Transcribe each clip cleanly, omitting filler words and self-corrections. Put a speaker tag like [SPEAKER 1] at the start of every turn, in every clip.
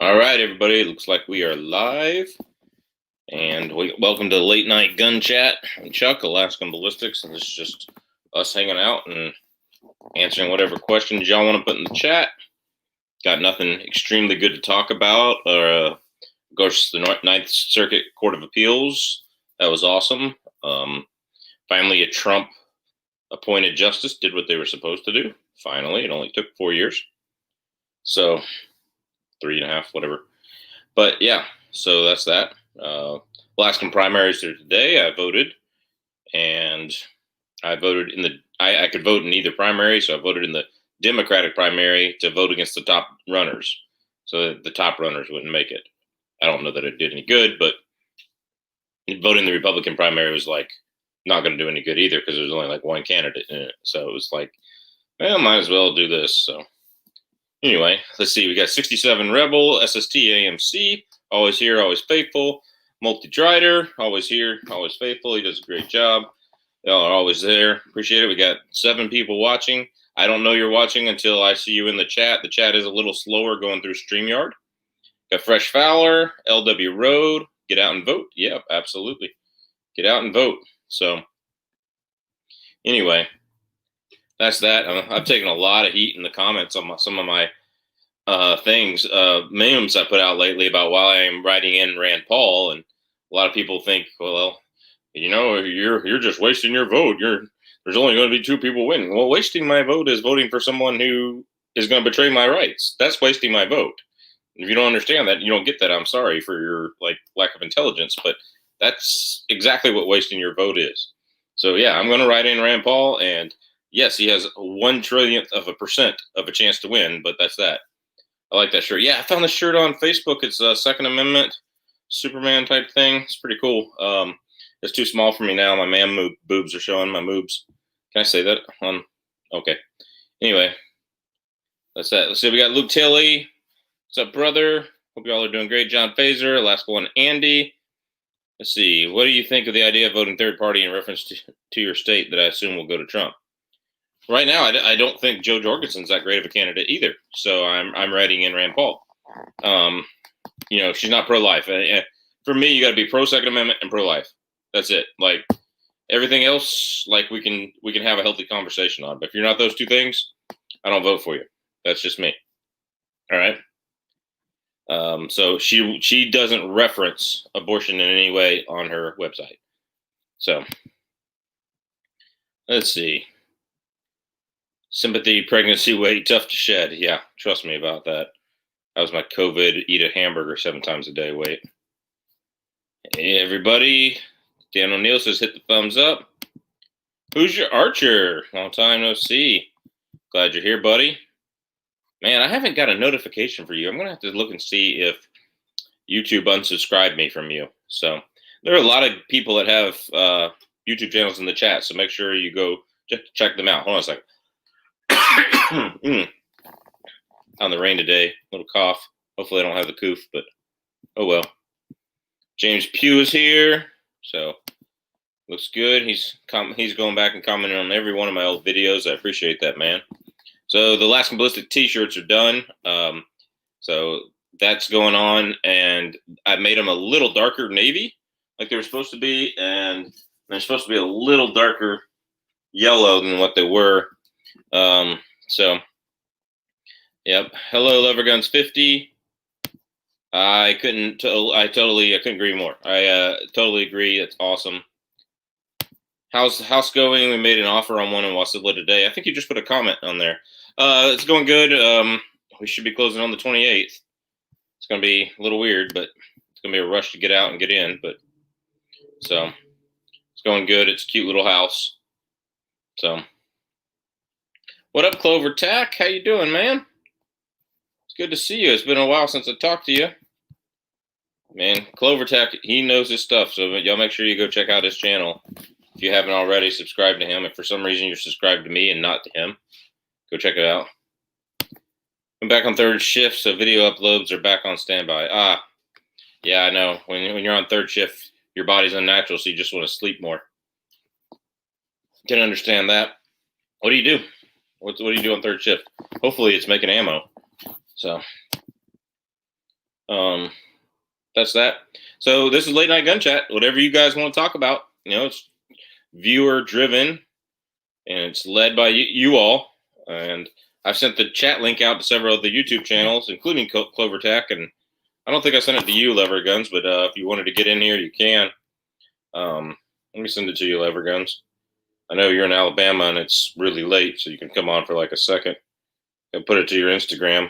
[SPEAKER 1] All right, everybody. Looks like we are live, and welcome to Late Night Gun Chat. I'm Chuck, Alaskan Ballistics, and this is just us hanging out and answering whatever questions y'all want to put in the chat. Got nothing extremely good to talk about. Of course, the Ninth Circuit Court of Appeals. That was awesome. Finally, a Trump-appointed justice did what they were supposed to do. Finally, it only took 4 years. So, 3.5, whatever. But yeah, so that's that. Alaskan primaries are today. I voted, and I voted in the. I could vote in either primary, so I voted in the Democratic primary to vote against the top runners, so that the top runners wouldn't make it. I don't know that it did any good, but voting the Republican primary was like not going to do any good either because there's only like one candidate in it. So it was like, well, might as well do this. So anyway, let's see. We got 67 Rebel, SST AMC, always here, always faithful. Ryder, always here, always faithful. He does a great job. Y'all are always there. Appreciate it. We got 7 people watching. I don't know you're watching until I see you in the chat. The chat is a little slower going through StreamYard. Got Fresh Fowler, LW Road. Get out and vote. Yep, absolutely. Get out and vote. So anyway, that's that. I've taken a lot of heat in the comments on some of my memes I put out lately about why I'm writing in Rand Paul, and a lot of people think, well, you're just wasting your vote. There's only going to be 2 people winning. Well, wasting my vote is voting for someone who is going to betray my rights. That's wasting my vote. If you don't understand that, you don't get that. I'm sorry for your lack of intelligence, but that's exactly what wasting your vote is. So yeah, I'm going to write in Rand Paul, and yes, he has 1/1,000,000,000% of a chance to win, but that's that. I like that shirt. Yeah, I found the shirt on Facebook. It's a Second Amendment Superman type thing. It's pretty cool. It's too small for me now. My man boobs are showing. My moobs. Can I say that? Okay. Anyway, that's that. Let's see. We got Luke Tilley. What's up, brother? Hope y'all are doing great. John Fazer. Last one, Andy. Let's see. What do you think of the idea of voting third party in reference to your state that I assume will go to Trump? Right now, I don't think Joe Jorgensen's that great of a candidate either. So I'm writing in Rand Paul. She's not pro-life. For me, you got to be pro Second Amendment and pro-life. That's it. Like everything else, like we can have a healthy conversation on. But if you're not those 2 things, I don't vote for you. That's just me. All right. So she doesn't reference abortion in any way on her website. So let's see. Sympathy, pregnancy weight, tough to shed. Yeah, trust me about that. That was my COVID, eat a hamburger 7 times a day weight. Hey, everybody. Dan O'Neill says hit the thumbs up. Who's your archer? Long time no see. Glad you're here, buddy. Man, I haven't got a notification for you. I'm going to have to look and see if YouTube unsubscribed me from you. So there are a lot of people that have YouTube channels in the chat, so make sure you go check them out. Hold on a second. On the rain today, little cough. Hopefully I don't have the coof, but oh well. James Pugh is here, so looks good. He's going back and commenting on every one of my old videos. I appreciate that, man. So the Alaskan Ballistic t-shirts are done. So that's going on, and I made them a little darker navy, like they were supposed to be, and they're supposed to be a little darker yellow than what they were. So, yep. Hello, Leverguns 50. I couldn't agree more. I totally agree. It's awesome. How's the house going? We made an offer on one in Wasilla today. I think you just put a comment on there. It's going good. We should be closing on the 28th. It's going to be a little weird, but it's going to be a rush to get out and get in. But so it's going good. It's a cute little house. So what up, Clovertac? How you doing, man? It's good to see you. It's been a while since I talked to you. Man, Clovertac, he knows his stuff. So y'all make sure you go check out his channel. If you haven't already, subscribe to him. If for some reason you're subscribed to me and not to him, go check it out. I'm back on third shift, so video uploads are back on standby. Yeah, I know. When you're on third shift, your body's unnatural, so you just want to sleep more. Can understand that. What do you do? What do you do on third shift? Hopefully it's making ammo. So That's that. So this is Late Night Gun Chat. Whatever you guys want to talk about, it's viewer driven and it's led by you all. And I've sent the chat link out to several of the YouTube channels, including Clovertac. And I don't think I sent it to you, Lever Guns, but if you wanted to get in here, you can. Let me send it to you, Lever Guns. I know you're in Alabama and it's really late, so you can come on for like a second and put it to your Instagram.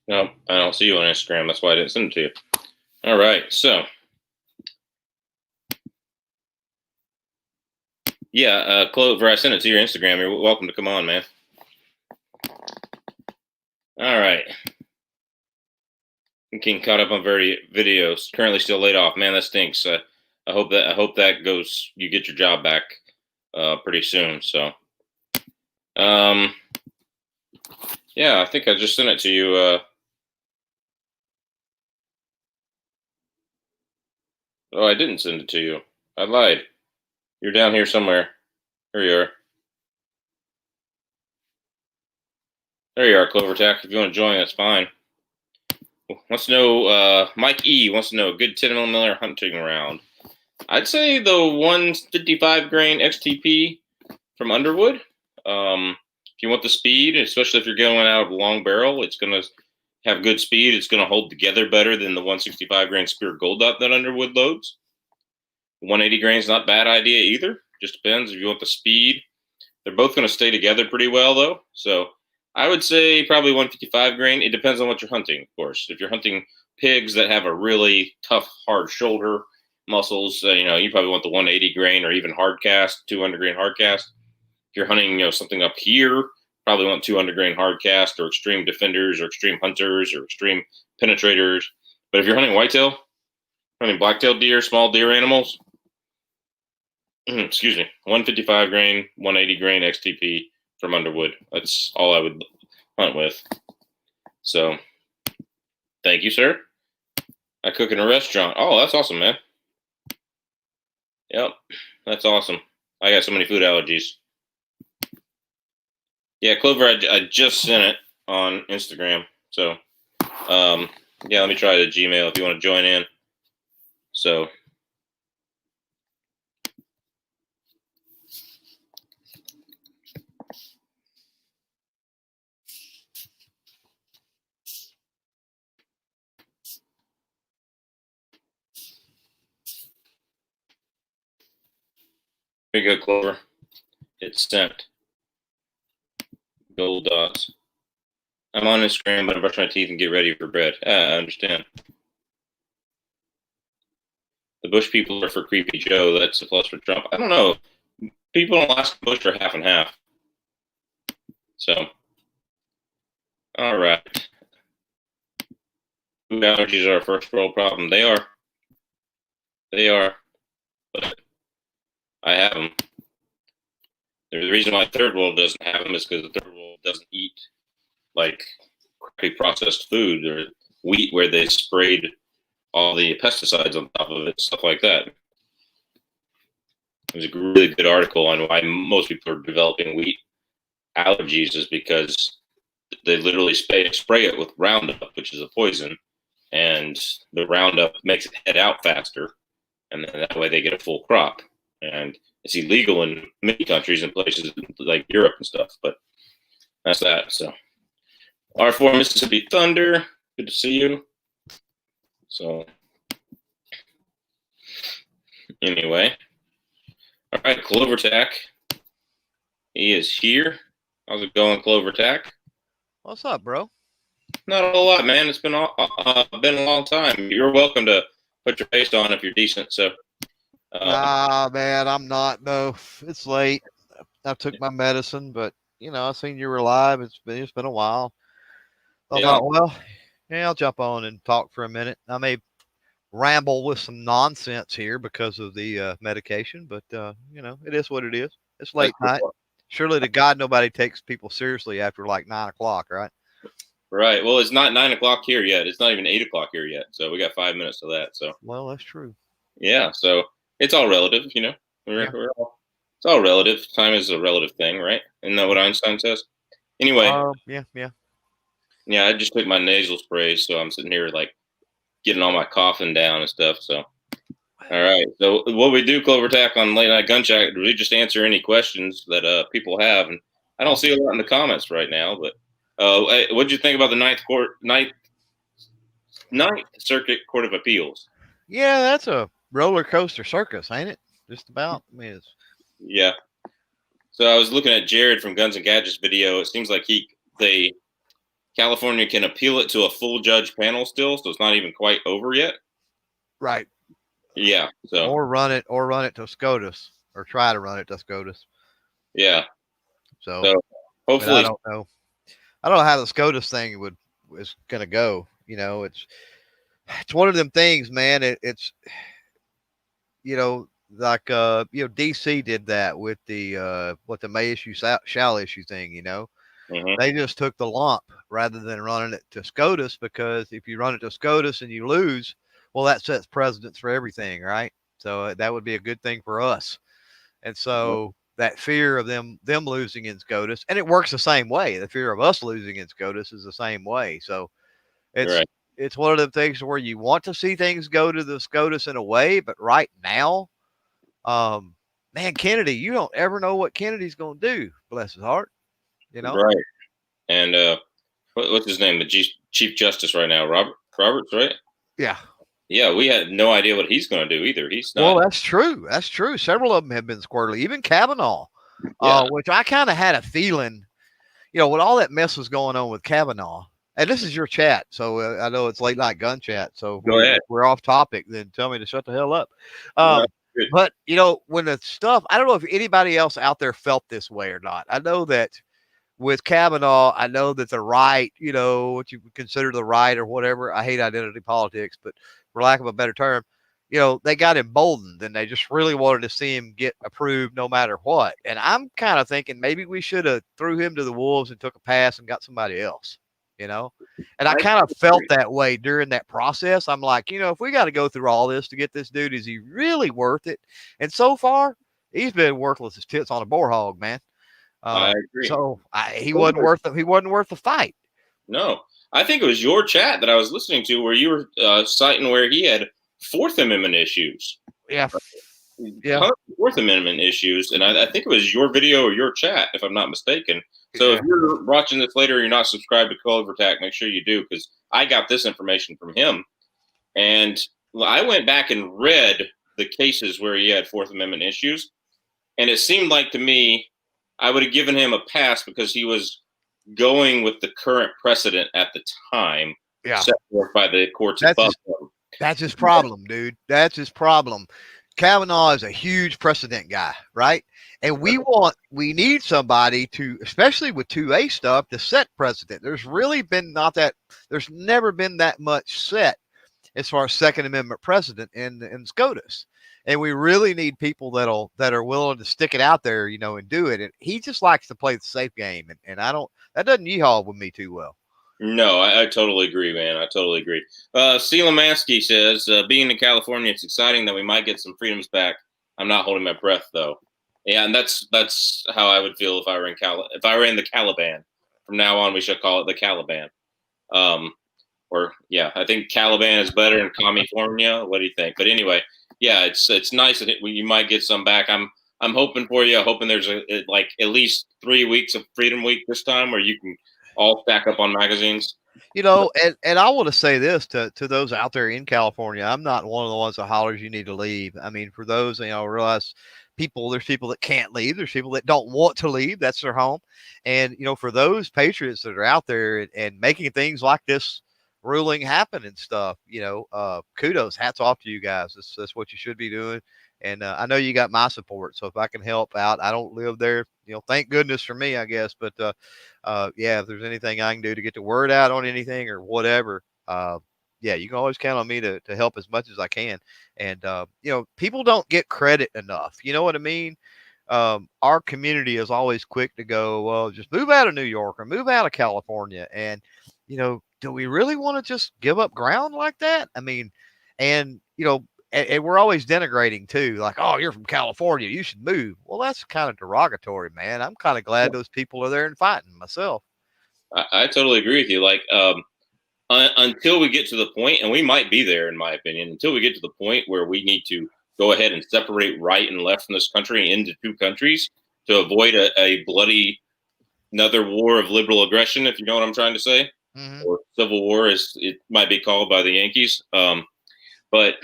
[SPEAKER 1] No, I don't see you on Instagram. That's why I didn't send it to you. All right, so yeah, Clover, I sent it to your Instagram. You're welcome to come on, man. All right. King caught up on videos. Currently still laid off. Man, that stinks. I hope that goes. You get your job back pretty soon. So, yeah, I think I just sent it to you. Oh, I didn't send it to you. I lied. You're down here somewhere. Here you are. There you are, Clovertac. If you want to join, that's fine. Wants to know, Mike E wants to know a good 10mm hunting round. I'd say the 155 grain XTP from Underwood. If you want the speed, especially if you're going out of a long barrel, it's going to have good speed. It's going to hold together better than the 165 grain Spirit Gold Dot that Underwood loads. 180 grain is not a bad idea either. Just depends if you want the speed. They're both going to stay together pretty well, though. So I would say probably 155 grain. It depends on what you're hunting, of course. If you're hunting pigs that have a really tough, hard shoulder muscles, you probably want the 180 grain or even hard cast, 200 grain hard cast. If you're hunting, something up here, probably want 200 grain hard cast or extreme defenders or extreme hunters or extreme penetrators. But if you're hunting whitetail, hunting blacktail deer, small deer animals, excuse me, 155 grain, 180 grain XTP from Underwood. That's all I would hunt with. So, thank you, sir. I cook in a restaurant. Oh, that's awesome, man. Yep, that's awesome. I got so many food allergies. Yeah, Clover, I just sent it on Instagram. So, yeah, let me try the Gmail if you want to join in. So, here you go, Clover. It's sent. Gold dots. I'm on Instagram, but I brush my teeth and get ready for bed. I understand. The Bush people are for Creepy Joe. That's a plus for Trump. I don't know. People in Alaska Bush are half and half. So, all right. Food allergies are a first world problem. They are. They are. But I have them. The reason why third world doesn't have them is because the third world doesn't eat like crappy processed food or wheat where they sprayed all the pesticides on top of it, stuff like that. There's a really good article on why most people are developing wheat allergies is because they literally spray it with Roundup, which is a poison, and the Roundup makes it head out faster, and then that way they get a full crop. And it's illegal in many countries and places like Europe and stuff, but that's that. So, R4 Mississippi Thunder, good to see you. So, anyway, all right, Clovertac, he is here. How's it going, Clovertac?
[SPEAKER 2] What's up, bro?
[SPEAKER 1] Not a whole lot, man. It's been a long time. You're welcome to put your face on if you're decent. So,
[SPEAKER 2] Nah, man, I'm not. No, it's late. I took my medicine, but I seen you were live. It's been a while. I thought, well, yeah, I'll jump on and talk for a minute. I may ramble with some nonsense here because of the medication, but it is what it is. It's late night. Surely to God, nobody takes people seriously after like 9 o'clock, right?
[SPEAKER 1] Right. Well, it's not 9 o'clock here yet. It's not even 8 o'clock here yet. So we got 5 minutes to that. So
[SPEAKER 2] Well, that's true.
[SPEAKER 1] yeah. So it's all relative,
[SPEAKER 2] Yeah.
[SPEAKER 1] It's all relative. Time is a relative thing, right? Isn't that what Einstein says? Anyway,
[SPEAKER 2] Yeah, yeah.
[SPEAKER 1] yeah, I just took my nasal sprays, so I'm sitting here like getting all my coughing down and stuff. So all right. So what we do, Clovertac, on Late Night Gun Chat, we just answer any questions that people have, and I don't see a lot in the comments right now. But what did you think about the Ninth Circuit Court of Appeals?
[SPEAKER 2] Yeah, that's a roller coaster circus, ain't it? Just about. I mean,
[SPEAKER 1] Yeah. So I was looking at Jared from Guns and Gadgets video. It seems like California can appeal it to a full judge panel still, so it's not even quite over yet.
[SPEAKER 2] right.
[SPEAKER 1] Yeah. So
[SPEAKER 2] Or run it to SCOTUS, or try to run it to SCOTUS.
[SPEAKER 1] yeah.
[SPEAKER 2] So
[SPEAKER 1] So
[SPEAKER 2] but
[SPEAKER 1] hopefully,
[SPEAKER 2] I don't know. I don't know how the SCOTUS thing is going to go. It's one of them things, man. It's like DC did that with the what the may issue shall issue thing.
[SPEAKER 1] mhm,
[SPEAKER 2] They just took the lump rather than running it to SCOTUS, because if you run it to SCOTUS and you lose, well, that sets precedents for everything, right? So that would be a good thing for us. And so that fear of them losing in SCOTUS, and it works the same way. The fear of us losing in SCOTUS is the same way. So it's
[SPEAKER 1] right.
[SPEAKER 2] it's one of the things where you want to see things go to the SCOTUS in a way, but right now, man, Kennedy, you don't ever know what Kennedy's going to do. Bless his heart,
[SPEAKER 1] Right. And what's his name? The Chief Justice right now, Roberts, right?
[SPEAKER 2] Yeah.
[SPEAKER 1] Yeah, we had no idea what he's going to do either. He's
[SPEAKER 2] Well,
[SPEAKER 1] not.
[SPEAKER 2] that's true. That's true. Several of them have been squirrely, even Kavanaugh,
[SPEAKER 1] Yeah.
[SPEAKER 2] which I kind of had a feeling, with all that mess was going on with Kavanaugh. And this is your chat, so I know it's late night gun chat. So if
[SPEAKER 1] Go ahead.
[SPEAKER 2] we're off topic, then tell me to shut the hell up.
[SPEAKER 1] No, good.
[SPEAKER 2] But when the stuff, I don't know if anybody else out there felt this way or not. I know that with Kavanaugh, I know that the right, what you would consider the right or whatever. I hate identity politics, but for lack of a better term, they got emboldened and they just really wanted to see him get approved no matter what. And I'm kind of thinking maybe we should have threw him to the wolves and took a pass and got somebody else, And I kind of felt that way during that process. I'm like, if we got to go through all this to get this dude, is he really worth it? And so far, he's been worthless as tits on a boar hog, man.
[SPEAKER 1] I agree.
[SPEAKER 2] So he wasn't worth the fight.
[SPEAKER 1] No, I think it was your chat that I was listening to where you were citing where he had Fourth Amendment issues.
[SPEAKER 2] Yeah.
[SPEAKER 1] Fourth Amendment issues, and I think it was your video or your chat, if I'm not mistaken. So if you're watching this later, you're not subscribed to Clovertac, make sure you do, because I got this information from him, and I went back and read the cases where he had Fourth Amendment issues, and it seemed like to me I would have given him a pass because he was going with the current precedent at the time set forth by the courts of Buffalo.
[SPEAKER 2] That's his problem, dude. That's his problem. Kavanaugh is a huge precedent guy, right? And we need somebody to, especially with 2A stuff, to set precedent. There's never been that much set as far as Second Amendment precedent in SCOTUS. And we really need people that are willing to stick it out there, and do it. And he just likes to play the safe game. And that doesn't yeehaw with me too well.
[SPEAKER 1] No, I totally agree, man. I totally agree. Selamansky says, being in California, it's exciting that we might get some freedoms back. I'm not holding my breath, though. Yeah, and that's how I would feel if I were in the Caliban. From now on, we should call it the Caliban. I think Caliban is better than California. What do you think? But anyway, yeah, it's nice that you might get some back. I'm hoping for you. Hoping there's like at least 3 weeks of Freedom Week this time where you can all stack up on magazines.
[SPEAKER 2] And I want to say this to those out there in California. I'm not one of the ones that hollers you need to leave. I mean, for those, realize there's people that can't leave. There's people that don't want to leave. That's their home. And, for those patriots that are out there and making things like this ruling happen and stuff, kudos, hats off to you guys. That's what you should be doing. And I know you got my support. So if I can help out, I don't live there, thank goodness for me, I guess. But if there's anything I can do to get the word out on anything or whatever, you can always count on me to help as much as I can. And, people don't get credit enough. You know what I mean? Our community is always quick to go, well, just move out of New York or move out of California. And, do we really want to just give up ground like that? I mean, and and we're always denigrating too, like, oh, you're from California, you should move. Well, that's kind of derogatory, man. I'm kind of glad those people are there and fighting myself.
[SPEAKER 1] I totally agree with you. Like, until we get to the point, and we might be there, in my opinion, until we get to the point where we need to go ahead and separate right and left in this country into two countries to avoid a bloody another war of liberal aggression, if you know what I'm trying to say, or civil war, as it might be called by the Yankees. But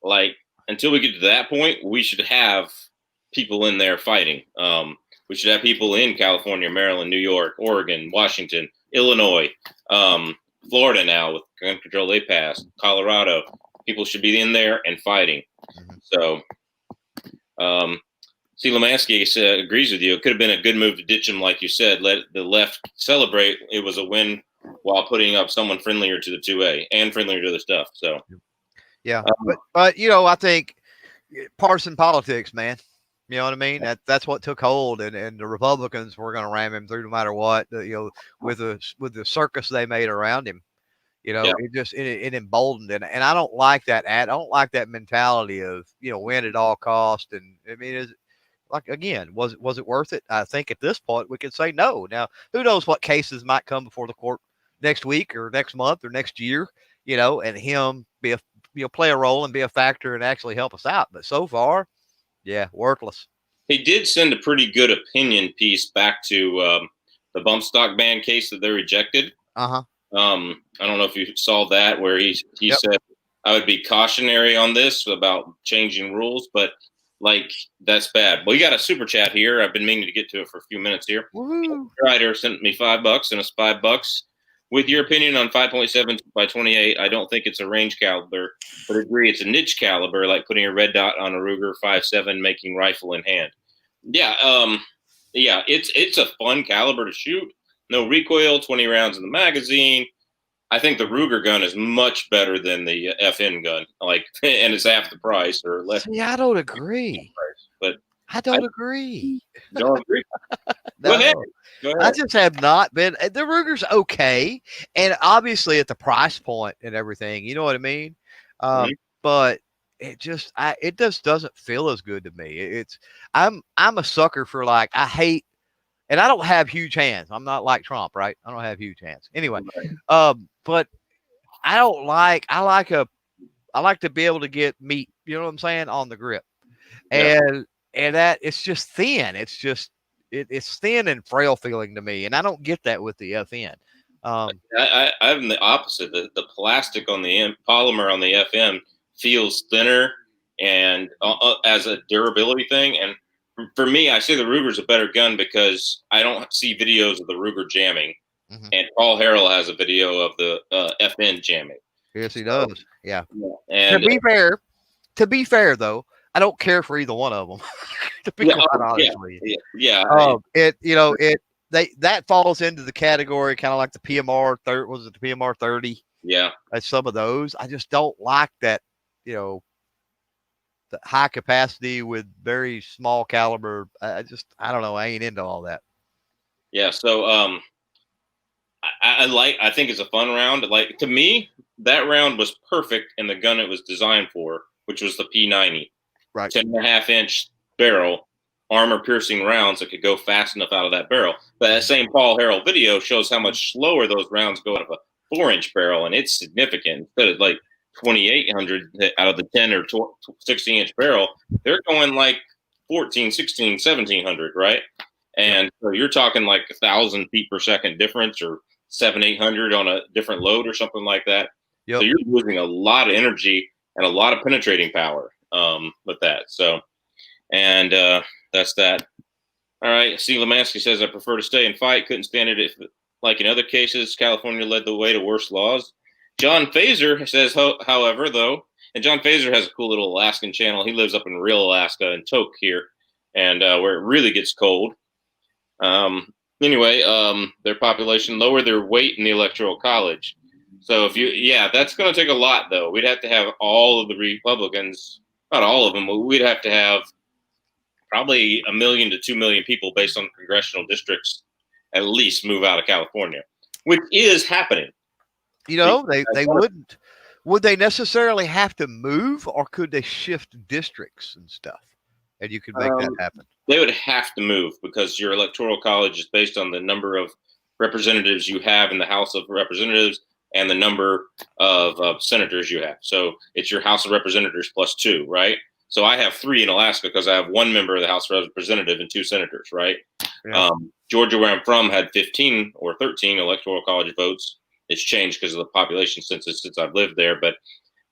[SPEAKER 1] like, until we get to that point, we should have people in there fighting. We should have people in California, Maryland, New York, Oregon, Washington, Illinois, Florida now with gun control they passed, Colorado. People should be in there and fighting. So, see, Lemansky agrees with you. It could have been a good move to ditch him, like you said. Let the left celebrate. It was a win while putting up someone friendlier to the 2A and friendlier to the stuff. So,
[SPEAKER 2] yeah, but I think partisan politics, man. You know what I mean? That's what took hold, and the Republicans were going to ram him through no matter what. With the circus they made around him, it emboldened, and I don't like that. I don't like that mentality of win at all cost. And I mean, like, again, was it worth it? I think at this point we could say no. Now, who knows what cases might come before the court next week or next month or next year? And him be a play a role and be a factor and actually help us out. But so far, yeah, worthless.
[SPEAKER 1] He did send a pretty good opinion piece back to the bump stock ban case that they rejected. I don't know if you saw that, where he said, I would be cautionary on this about changing rules, but like, that's bad. Well, you got a super chat here. I've been meaning to get to it for a few minutes here. Ryder sent me $5 and it's $5. With your opinion on 5.7 by 28, I don't think it's a range caliber, but agree it's a niche caliber, like putting a red dot on a Ruger 5.7, making rifle in hand. Yeah, it's a fun caliber to shoot. No recoil, 20 rounds in the magazine. I think the Ruger gun is much better than the FN gun, and it's half the price or less.
[SPEAKER 2] See, I don't agree.
[SPEAKER 1] But
[SPEAKER 2] I don't agree.
[SPEAKER 1] Don't agree.
[SPEAKER 2] No.
[SPEAKER 1] Go ahead.
[SPEAKER 2] I just have not been. The Ruger's okay, and obviously at the price point and everything, you know what I mean. But it just doesn't feel as good to me. I'm a sucker for, like, I hate, and I don't have huge hands. I'm not like Trump, right? I don't have huge hands anyway. But I don't like. I like to be able to get meat. You know what I'm saying, on the grip, and that it's just thin. It's just. It's thin and frail feeling to me, and I don't get that with the FN.
[SPEAKER 1] I'm the opposite. The plastic on the polymer on the FM feels thinner, and as a durability thing. And for me, I say the Ruger's a better gun because I don't see videos of the Ruger jamming, and Paul Harrell has a video of the FN jamming.
[SPEAKER 2] Yes, he does. Yeah.
[SPEAKER 1] And
[SPEAKER 2] to be fair, though, I don't care for either one of them. To be quite honest with you. That falls into the category kind of like the PMR 30. Was it the PMR 30?
[SPEAKER 1] Yeah.
[SPEAKER 2] Some of those. I just don't like that, the high capacity with very small caliber. I don't know. I ain't into all that.
[SPEAKER 1] Yeah. So I think it's a fun round. Like, to me, that round was perfect in the gun it was designed for, which was the P90.
[SPEAKER 2] Right.
[SPEAKER 1] 10.5-inch barrel, armor-piercing rounds that could go fast enough out of that barrel. But that same Paul Harrell video shows how much slower those rounds go out of a 4-inch barrel, and it's significant. Instead of like 2,800 out of the 10 or 16-inch barrel, they're going like 14, 16, 1,700, right? And so you're talking like 1,000 feet per second difference, or 700-800 on a different load or something like that. So you're losing a lot of energy and a lot of penetrating power with that. So, and that's that. All right. C. Lemansky says, I prefer to stay and fight. Couldn't stand it if, like in other cases, California led the way to worse laws. John Fazer says, however, though, and John Fazer has a cool little Alaskan channel. He lives up in real Alaska in Tok here, and where it really gets cold. Anyway, their population lower their weight in the Electoral College. So that's going to take a lot, though. We'd have to have all of the Republicans, not all of them, but we'd have to have probably 1 million to 2 million people based on congressional districts at least move out of California. which is happening.
[SPEAKER 2] You know, they wouldn't. Would they necessarily have to move, or could they shift districts and stuff, and you could make that happen?
[SPEAKER 1] They would have to move because your electoral college is based on the number of representatives you have in the House of Representatives and the number of senators you have. So it's your House of Representatives plus 2, right? So I have 3 in Alaska because I have 1 member of the House of Representatives and 2 senators, right?
[SPEAKER 2] Yeah.
[SPEAKER 1] Georgia, where I'm from, had 15 or 13 electoral college votes. It's changed because of the population census since I've lived there, but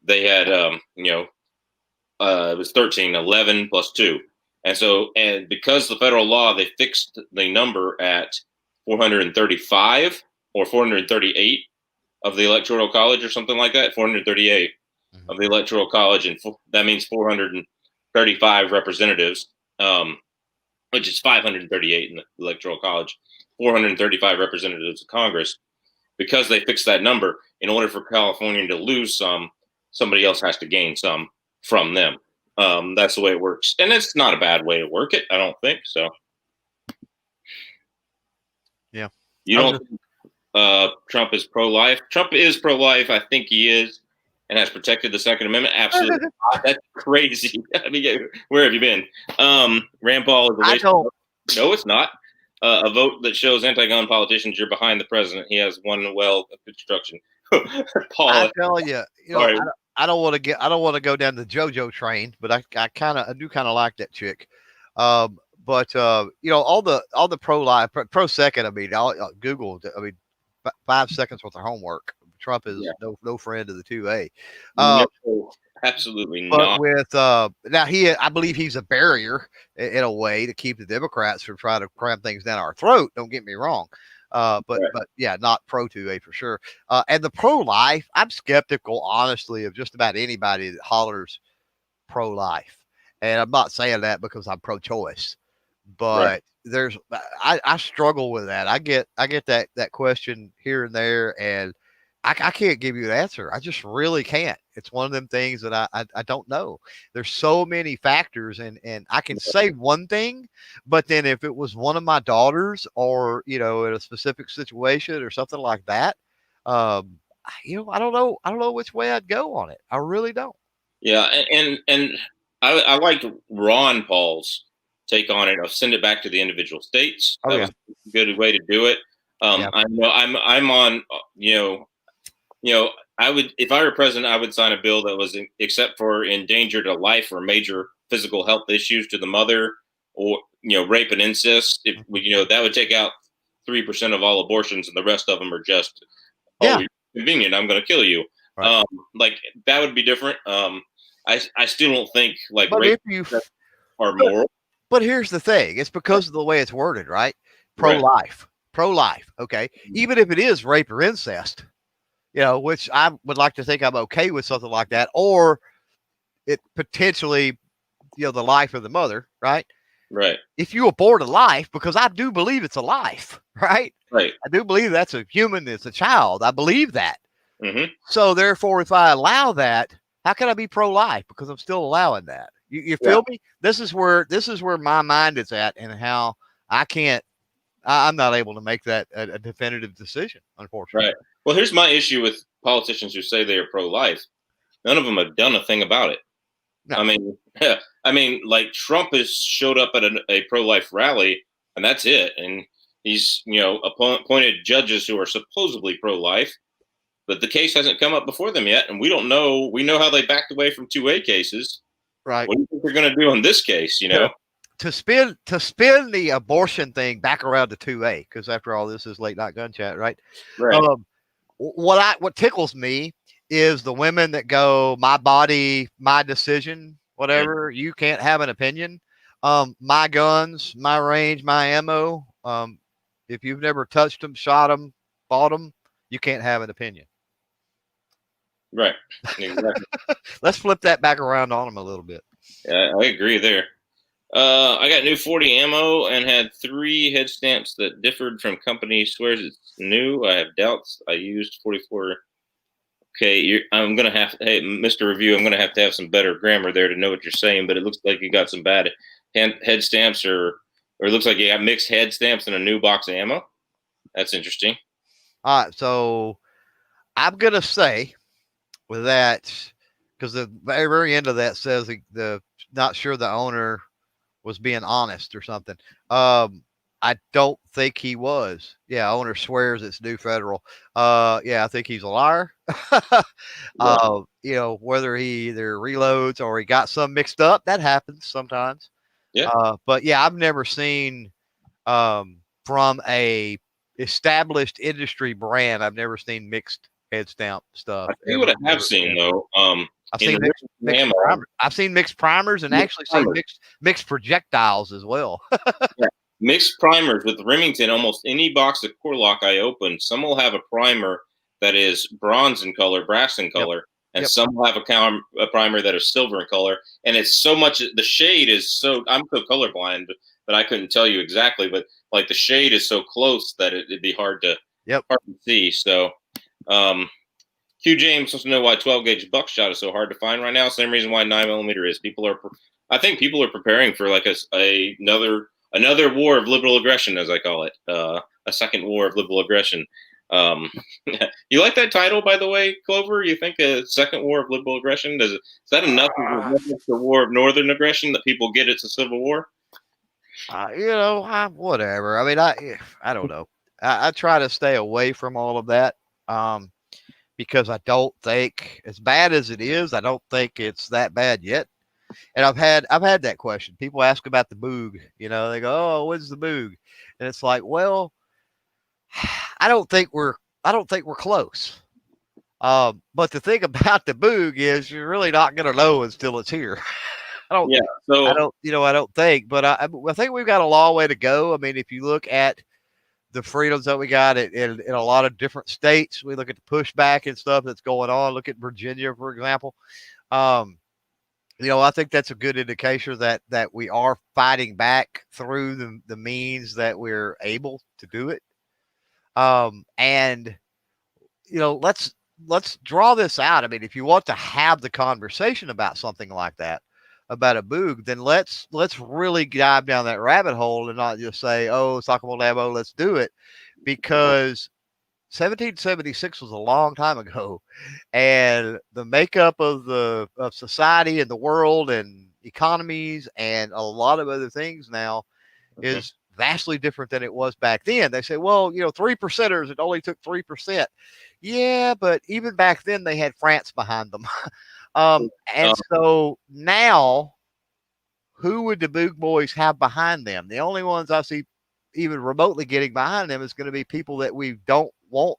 [SPEAKER 1] they had, it was 13, 11 plus 2. And because the federal law, they fixed the number at 435 or 438 of the electoral college or something like that, 438 of the electoral college. And that means 435 representatives, which is 538 in the electoral college, 435 representatives of Congress. Because they fixed that number, in order for California to lose some, somebody else has to gain some from them. That's the way it works. And it's not a bad way to work it, I don't think so.
[SPEAKER 2] Yeah.
[SPEAKER 1] You don't think Trump is pro-life? Trump is pro-life. I think he is, and has protected the Second Amendment. Absolutely. That's crazy. I mean, where have you been? Rand Paul is a waste. No, it's not. A vote that shows anti-gun politicians you're behind the president. He has one well of construction. Paul,
[SPEAKER 2] I tell you, I don't want to go down the JoJo train, but I do kind of like that chick. But all the pro-life, pro-second. I mean, I'll Google. I mean, 5 seconds worth of homework. Trump is no friend of the 2A.
[SPEAKER 1] No, absolutely not.
[SPEAKER 2] With now I believe he's a barrier in a way to keep the Democrats from trying to cram things down our throat. Don't get me wrong. But yeah, not pro 2A for sure. And the pro-life, I'm skeptical, honestly, of just about anybody that hollers pro-life. And I'm not saying that because I'm pro-choice, but I struggle with that. I get that question here and there, and I can't give you an answer. I just really can't. It's one of them things that I don't know. There's so many factors, and I can say one thing, but then if it was one of my daughters, or in a specific situation or something like that, I don't know. I don't know which way I'd go on it. I really don't.
[SPEAKER 1] Yeah, and I like Ron Paul's take on it. I'll send it back to the individual states. That was a good way to do it. I know I'm on. I would, if I were president, I would sign a bill that was except for endangered to life or major physical health issues to the mother, or rape and incest. If that would take out 3% of all abortions, and the rest of them are just you're convenient. I'm going to kill you. Right. Like that would be different. I still don't think rape are moral.
[SPEAKER 2] But here's the thing: it's because of the way it's worded, right? Pro-life, pro-life. Okay, even if it is rape or incest. Which I would like to think I'm okay with something like that, or it potentially, the life of the mother, right?
[SPEAKER 1] Right.
[SPEAKER 2] If you abort a life, because I do believe it's a life, right?
[SPEAKER 1] Right.
[SPEAKER 2] I do believe that's a human, it's a child. I believe that.
[SPEAKER 1] Mm-hmm.
[SPEAKER 2] So therefore, if I allow that, how can I be pro-life? Because I'm still allowing that. You feel me? This is where my mind is at, and how I'm not able to make that a definitive decision, unfortunately.
[SPEAKER 1] Right. Well, here's my issue with politicians who say they are pro-life. None of them have done a thing about it. No. I mean, like Trump has showed up at a pro-life rally, and that's it. And he's, appointed judges who are supposedly pro-life, but the case hasn't come up before them yet, and we don't know. We know how they backed away from 2A cases.
[SPEAKER 2] Right.
[SPEAKER 1] What do you think they're going to do in this case?
[SPEAKER 2] To spin the abortion thing back around to 2A, because after all, this is late night gun chat, right?
[SPEAKER 1] Right.
[SPEAKER 2] What tickles me is the women that go, my body, my decision, whatever. You can't have an opinion. My guns, my range, my ammo. If you've never touched them, shot them, bought them, you can't have an opinion.
[SPEAKER 1] Right. Exactly.
[SPEAKER 2] Let's flip that back around on them a little bit.
[SPEAKER 1] Yeah, I agree there. I got new 40 ammo and had 3 head stamps that differed from company swears it's new. I have doubts. I used 44. Okay, I'm going to have to, hey, Mr. Review, I'm going to have some better grammar there to know what you're saying, but it looks like you got some bad head stamps, or it looks like you got mixed head stamps and a new box of ammo. That's interesting.
[SPEAKER 2] All right, so I'm gonna say with that, because the very end of that says the not sure the owner was being honest or something. I don't think he was. Yeah, owner swears it's due federal. Yeah, I think he's a liar.
[SPEAKER 1] Yeah.
[SPEAKER 2] Whether he either reloads or he got some mixed up, that happens sometimes.
[SPEAKER 1] Yeah.
[SPEAKER 2] But yeah, I've never seen from a established industry brand. I've never seen mixed head stamp stuff
[SPEAKER 1] I tell you what
[SPEAKER 2] ever.
[SPEAKER 1] I have seen though.
[SPEAKER 2] I've
[SPEAKER 1] In
[SPEAKER 2] seen
[SPEAKER 1] the
[SPEAKER 2] mixed
[SPEAKER 1] ammo,
[SPEAKER 2] primers. I've seen mixed primers and
[SPEAKER 1] mixed
[SPEAKER 2] actually seen
[SPEAKER 1] primers.
[SPEAKER 2] mixed projectiles as well.
[SPEAKER 1] Yeah. Mixed primers with Remington. Almost any box of core lock I open, some will have a primer that is bronze in color, brass in
[SPEAKER 2] Yep.
[SPEAKER 1] color, and
[SPEAKER 2] Yep.
[SPEAKER 1] some will have a primer that is silver in color. And it's so much. The shade is so. I'm so colorblind, but I couldn't tell you exactly. But like the shade is so close that it'd be hard to
[SPEAKER 2] Yep.
[SPEAKER 1] see. So, um, Hugh James wants to know why 12 gauge buckshot is so hard to find right now. Same reason why 9mm is. I think people are preparing for like another war of liberal aggression, as I call it, a second war of liberal aggression. You like that title, by the way, Clover? You think a second war of liberal aggression? Is that enough of the war of northern aggression that people get it's a civil war?
[SPEAKER 2] Whatever. I mean, I don't know. I try to stay away from all of that. Because I don't think, as bad as it is, I don't think it's that bad yet. And I've had that question. People ask about the boog. They go, "Oh, when's the boog?" And it's like, well, I don't think we're close. But the thing about the boog is you're really not going to know until it's here. I don't,
[SPEAKER 1] Yeah. So
[SPEAKER 2] I don't think, but I think we've got a long way to go. I mean, if you look at the freedoms that we got in a lot of different states, we look at the pushback and stuff that's going on. Look at Virginia, for example. I think that's a good indication that we are fighting back through the means that we're able to do it. And let's draw this out. I mean, if you want to have the conversation about something like that, about a boog, then let's really dive down that rabbit hole and not just say, "Oh, it's talkable ammo, let's do it," because 1776 was a long time ago, and the makeup of society and the world and economies and a lot of other things now is vastly different than it was back then. They say, well, 3%ers, it only took 3%. Yeah, but even back then they had France behind them. And so now, who would the Boog Boys have behind them? The only ones I see even remotely getting behind them is going to be people that we don't want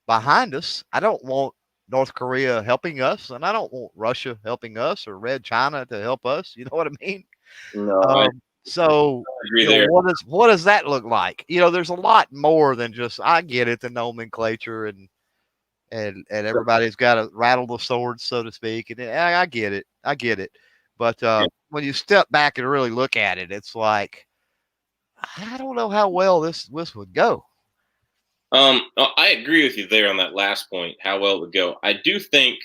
[SPEAKER 2] behind us. I don't want North Korea helping us, and I don't want Russia helping us or Red China to help us. You know what I mean?
[SPEAKER 1] no, I
[SPEAKER 2] So
[SPEAKER 1] agree there.
[SPEAKER 2] what does that look like? There's a lot more than just, I get it, the nomenclature and everybody's got to rattle the sword, so to speak. And I get it. But when you step back and really look at it, it's like, I don't know how well this would go.
[SPEAKER 1] I agree with you there on that last point, how well it would go. I do think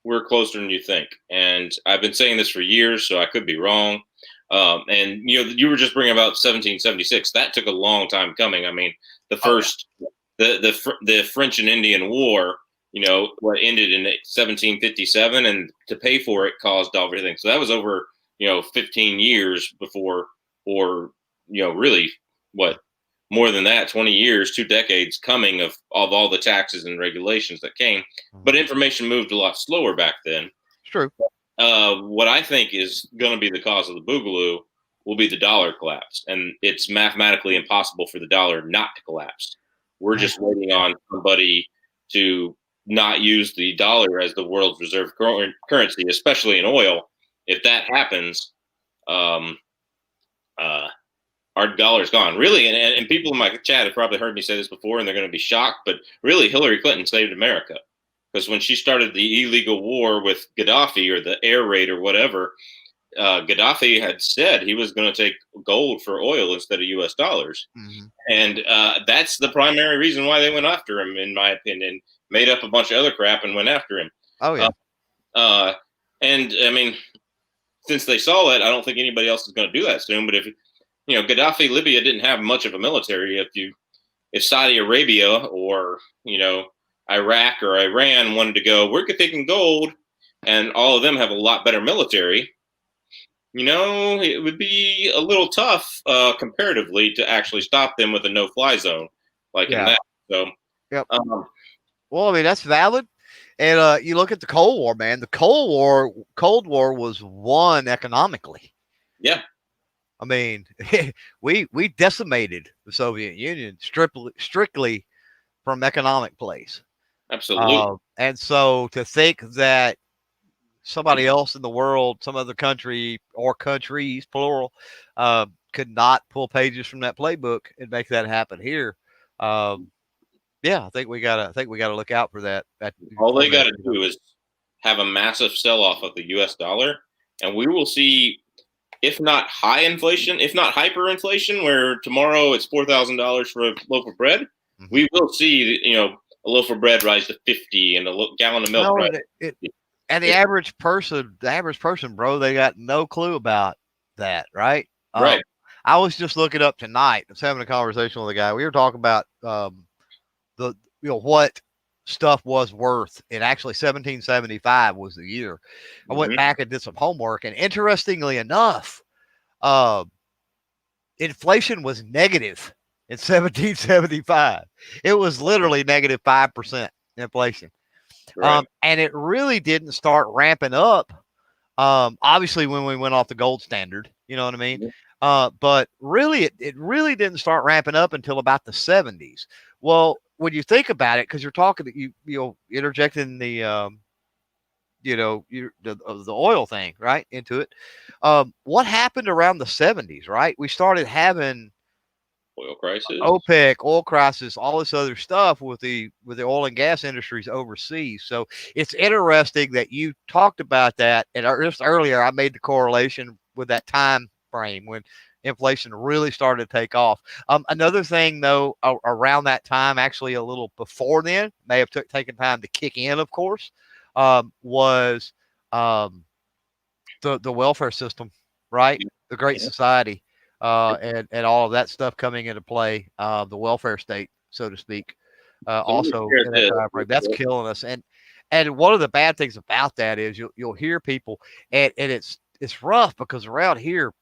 [SPEAKER 1] we're closer than you think, and I've been saying this for years, so I could be wrong. And you were just bringing about 1776. That took a long time coming. I mean, the first, the French and Indian War, what ended in 1757, and to pay for it caused everything. So that was over 15 years before, or really what, more than that, 20 years, 2 decades coming of all the taxes and regulations that came. But information moved a lot slower back then.
[SPEAKER 2] It's true.
[SPEAKER 1] What I think is going to be the cause of the boogaloo will be the dollar collapse. And it's mathematically impossible for the dollar not to collapse. We're just waiting on somebody to not use the dollar as the world's reserve currency, especially in oil. If that happens, our dollar's gone. Really, and people in my chat have probably heard me say this before, and they're going to be shocked, but really, Hillary Clinton saved America. Because when she started the illegal war with Gaddafi, or the air raid or whatever, Gaddafi had said he was going to take gold for oil instead of U.S. dollars.
[SPEAKER 2] Mm-hmm.
[SPEAKER 1] And that's the primary reason why they went after him, in my opinion. Made up a bunch of other crap and went after him.
[SPEAKER 2] Oh, yeah.
[SPEAKER 1] And, I mean, since they saw it, I don't think anybody else is going to do that soon. But if Gaddafi, Libya didn't have much of a military. If you if Saudi Arabia or, Iraq or Iran wanted to go, we're taking gold, and all of them have a lot better military, it would be a little tough comparatively to actually stop them with a no-fly zone like in
[SPEAKER 2] Yeah.
[SPEAKER 1] that. So,
[SPEAKER 2] Yep. Well, I mean, that's valid. And you look at the Cold War, man. The Cold War was won economically.
[SPEAKER 1] yeah,
[SPEAKER 2] I mean, we decimated the Soviet Union strictly from economic plays.
[SPEAKER 1] absolutely.
[SPEAKER 2] And so to think that somebody else in the world, some other country or countries, plural, could not pull pages from that playbook and make that happen here. Yeah, I think we gotta look out for that.
[SPEAKER 1] All
[SPEAKER 2] For
[SPEAKER 1] they got
[SPEAKER 2] that,
[SPEAKER 1] to do is have a massive sell-off of the U.S. dollar, and we will see, if not high inflation, if not hyperinflation, where tomorrow it's $4,000 for a loaf of bread, we will see, a loaf of bread rise to 50 and a gallon of milk
[SPEAKER 2] no,
[SPEAKER 1] rise.
[SPEAKER 2] and the average person, bro, they got no clue about that, right?
[SPEAKER 1] Right.
[SPEAKER 2] I was just looking up tonight. I was having a conversation with a guy. We were talking about the what stuff was worth. And actually, 1775 was the year. I went back and did some homework, and interestingly enough, inflation was negative in 1775. It was literally negative 5% inflation.
[SPEAKER 1] Right.
[SPEAKER 2] And it really didn't start ramping up. Obviously, when we went off the gold standard, you know what I mean? But really, it really didn't start ramping up until about the 70s. Well, when you think about it, because you're talking, you interjecting the the oil thing right into it. What happened around the 70s? Right, we started having
[SPEAKER 1] Oil crisis.
[SPEAKER 2] OPEC, oil crisis, all this other stuff with the oil and gas industries overseas. So it's interesting that you talked about that. And just earlier, I made the correlation with that time frame when inflation really started to take off. Another thing, though, around that time, actually a little before then, may have taken time to kick in, of course, was the welfare system, right? The Great Society, and all of that stuff coming into play, the welfare state, so to speak, also in that time frame. That's killing us. And one of the bad things about that is you'll hear people, and it's rough because around here,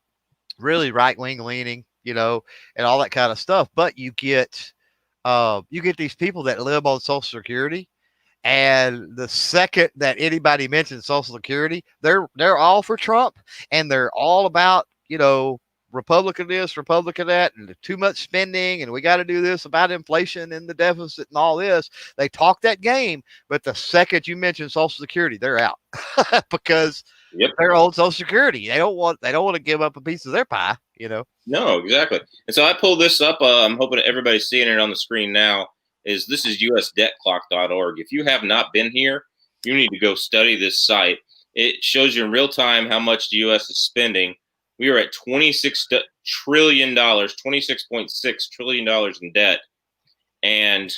[SPEAKER 2] really right wing leaning, and all that kind of stuff. But you get these people that live on Social Security. And the second that anybody mentions Social Security, they're all for Trump, and they're all about Republican this, Republican that, and too much spending, and we got to do this about inflation and the deficit and all this. They talk that game, but the second you mention Social Security, they're out because they're on Social Security. They don't want to give up a piece of their pie.
[SPEAKER 1] No, exactly. And so I pulled this up. I'm hoping everybody's seeing it on the screen now. This is usdebtclock.org. If you have not been here, you need to go study this site. It shows you in real time how much the U.S. is spending. We are at $26 trillion, $26.6 trillion in debt. And,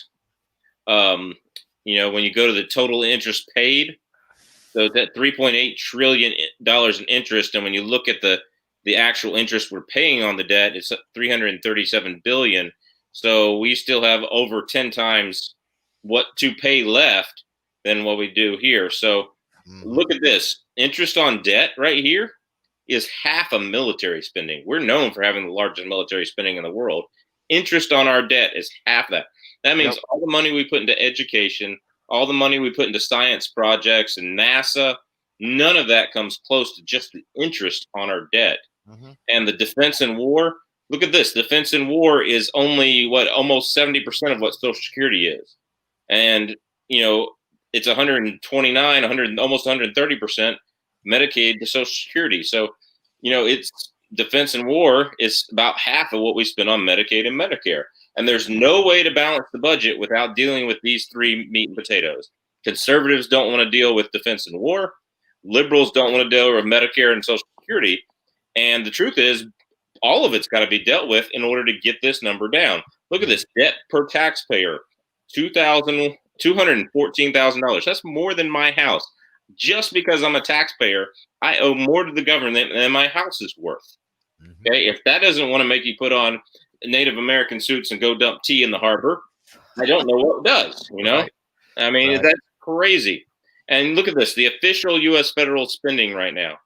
[SPEAKER 1] when you go to the total interest paid, so that $3.8 trillion in interest. And when you look at the actual interest we're paying on the debt, it's $337 billion. So we still have over 10 times what to pay left than what we do here. So look at this. Interest on debt right here is half of military spending. We're known for having the largest military spending in the world. Interest on our debt is half that. That means all the money we put into education, all the money we put into science projects and NASA, none of that comes close to just the interest on our debt. And the defense and war, look at this. Defense and war is only almost 70% of what Social Security is. And, it's 129, almost 130% Medicaid to Social Security. So, it's defense and war is about half of what we spend on Medicaid and Medicare. And there's no way to balance the budget without dealing with these three meat and potatoes. Conservatives don't want to deal with defense and war. Liberals don't want to deal with Medicare and Social Security. And the truth is, all of it's got to be dealt with in order to get this number down. Look at this debt per taxpayer, $214,000. That's more than my house. Just because I'm a taxpayer, I owe more to the government than my house is worth. Okay, if that doesn't want to make you put on Native American suits and go dump tea in the harbor, I don't know what does.
[SPEAKER 2] Right.
[SPEAKER 1] I mean,
[SPEAKER 2] Right.
[SPEAKER 1] that's crazy. And look at this, the official U.S. federal spending right now.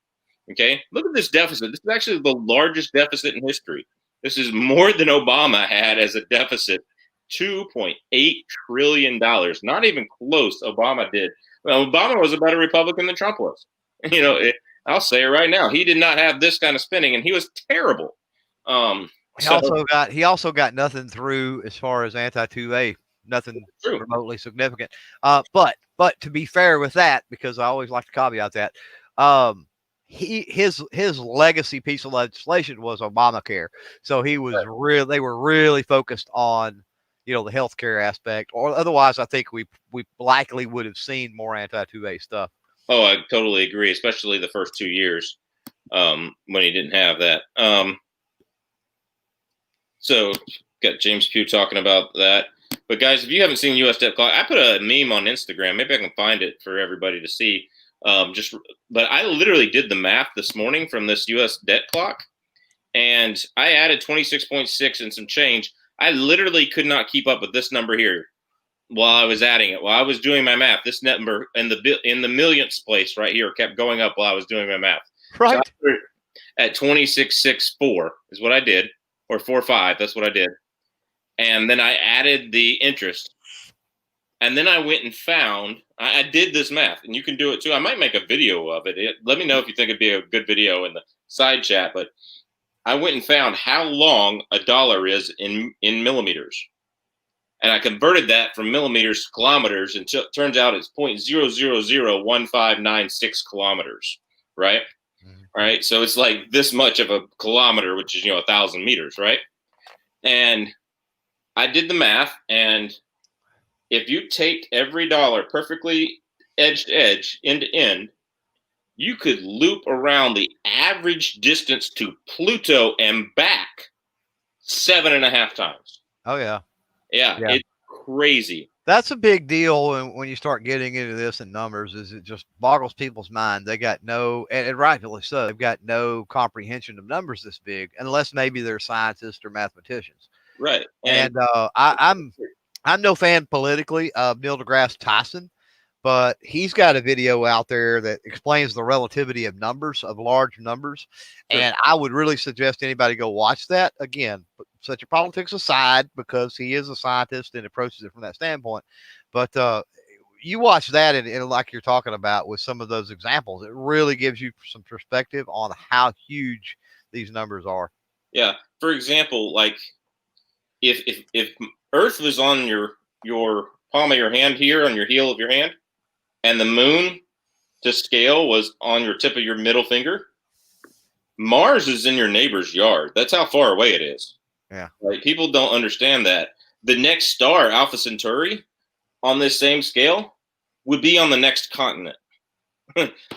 [SPEAKER 1] Okay, look at this deficit. This is actually the largest deficit in history. This is more than Obama had as a deficit, $2.8 trillion. Not even close. Obama did. Well, Obama was a better Republican than Trump was. I'll say it right now. He did not have this kind of spending, and he was terrible.
[SPEAKER 2] He
[SPEAKER 1] So
[SPEAKER 2] also got nothing through as far as anti-2A, nothing
[SPEAKER 1] true.
[SPEAKER 2] remotely significant. But to be fair with that, because I always like to caveat that, his legacy piece of legislation was Obamacare. So they were really focused on the healthcare aspect, or otherwise I think we likely would have seen more anti-2A stuff.
[SPEAKER 1] Oh, I totally agree, especially the first 2 years when he didn't have that. So got James Pugh talking about that. But guys, if you haven't seen U.S. debt clock, I put a meme on Instagram. Maybe I can find it for everybody to see. But I literally did the math this morning from this U.S. debt clock, and I added 26.6 and some change. I literally could not keep up with this number here while I was adding it. While I was doing my math, this number in the millionths place right here kept going up while I was doing my math.
[SPEAKER 2] Right.
[SPEAKER 1] So at 26.64 is what I did, or 4.5. That's what I did. And then I added the interest. And then I went and found, I did this math, and you can do it too. I might make a video of it. Let me know if you think it'd be a good video in the side chat. But I went and found how long a dollar is in millimeters. And I converted that from millimeters to kilometers, and it turns out it's 0.0001596 kilometers, right?
[SPEAKER 2] Mm-hmm.
[SPEAKER 1] Right. So it's like this much of a kilometer, which is, 1,000 meters, right? And I did the math, and if you take every dollar perfectly edge to edge, end to end, you could loop around the average distance to Pluto and back 7.5 times.
[SPEAKER 2] Oh, yeah.
[SPEAKER 1] Yeah. It's crazy.
[SPEAKER 2] That's a big deal when you start getting into this in numbers. Is it just boggles people's mind? They got no, and rightfully so, they've got no comprehension of numbers this big, unless maybe they're scientists or mathematicians.
[SPEAKER 1] Right.
[SPEAKER 2] And I'm no fan politically of Neil deGrasse Tyson, but he's got a video out there that explains the relativity of numbers, of large numbers. Sure. And I would really suggest anybody go watch that. Again, set your politics aside, because he is a scientist and approaches it from that standpoint. But you watch that, and like you're talking about with some of those examples, it really gives you some perspective on how huge these numbers are.
[SPEAKER 1] Yeah. For example, like if Earth was on your palm of your hand here, on your heel of your hand, and the moon to scale was on your tip of your middle finger, Mars is in your neighbor's yard. That's how far away it is.
[SPEAKER 2] Yeah.
[SPEAKER 1] Like, people don't understand that. The next star, Alpha Centauri, on this same scale, would be on the next continent.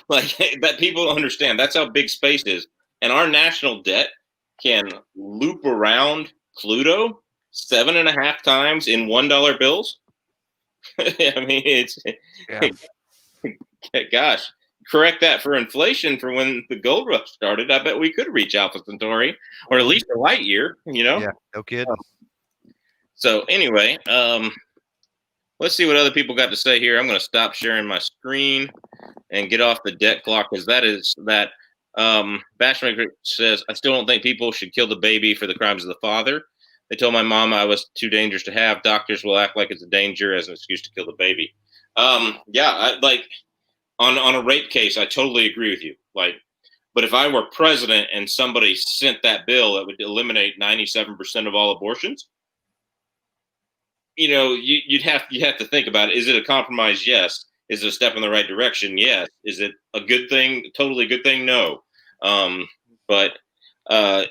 [SPEAKER 1] Like, that people don't understand. That's how big space is. And our national debt can loop around Pluto 7.5 times in $1 bills. I mean, it's gosh, correct that for inflation for when the gold rush started. I bet we could reach Alpha Centauri, or at least a light year.
[SPEAKER 2] Yeah, no kidding.
[SPEAKER 1] So anyway, let's see what other people got to say here. I'm going to stop sharing my screen and get off the debt clock, because that Bashmaker says, I still don't think people should kill the baby for the crimes of the father. They told my mom I was too dangerous to have. Doctors will act like it's a danger as an excuse to kill the baby. Like on a rape case, I totally agree with you. Like, but if I were president and somebody sent that bill that would eliminate 97% of all abortions, you'd have to think about it. Is it a compromise? Yes. Is it a step in the right direction? Yes. Is it a good thing? Totally good thing? No. But I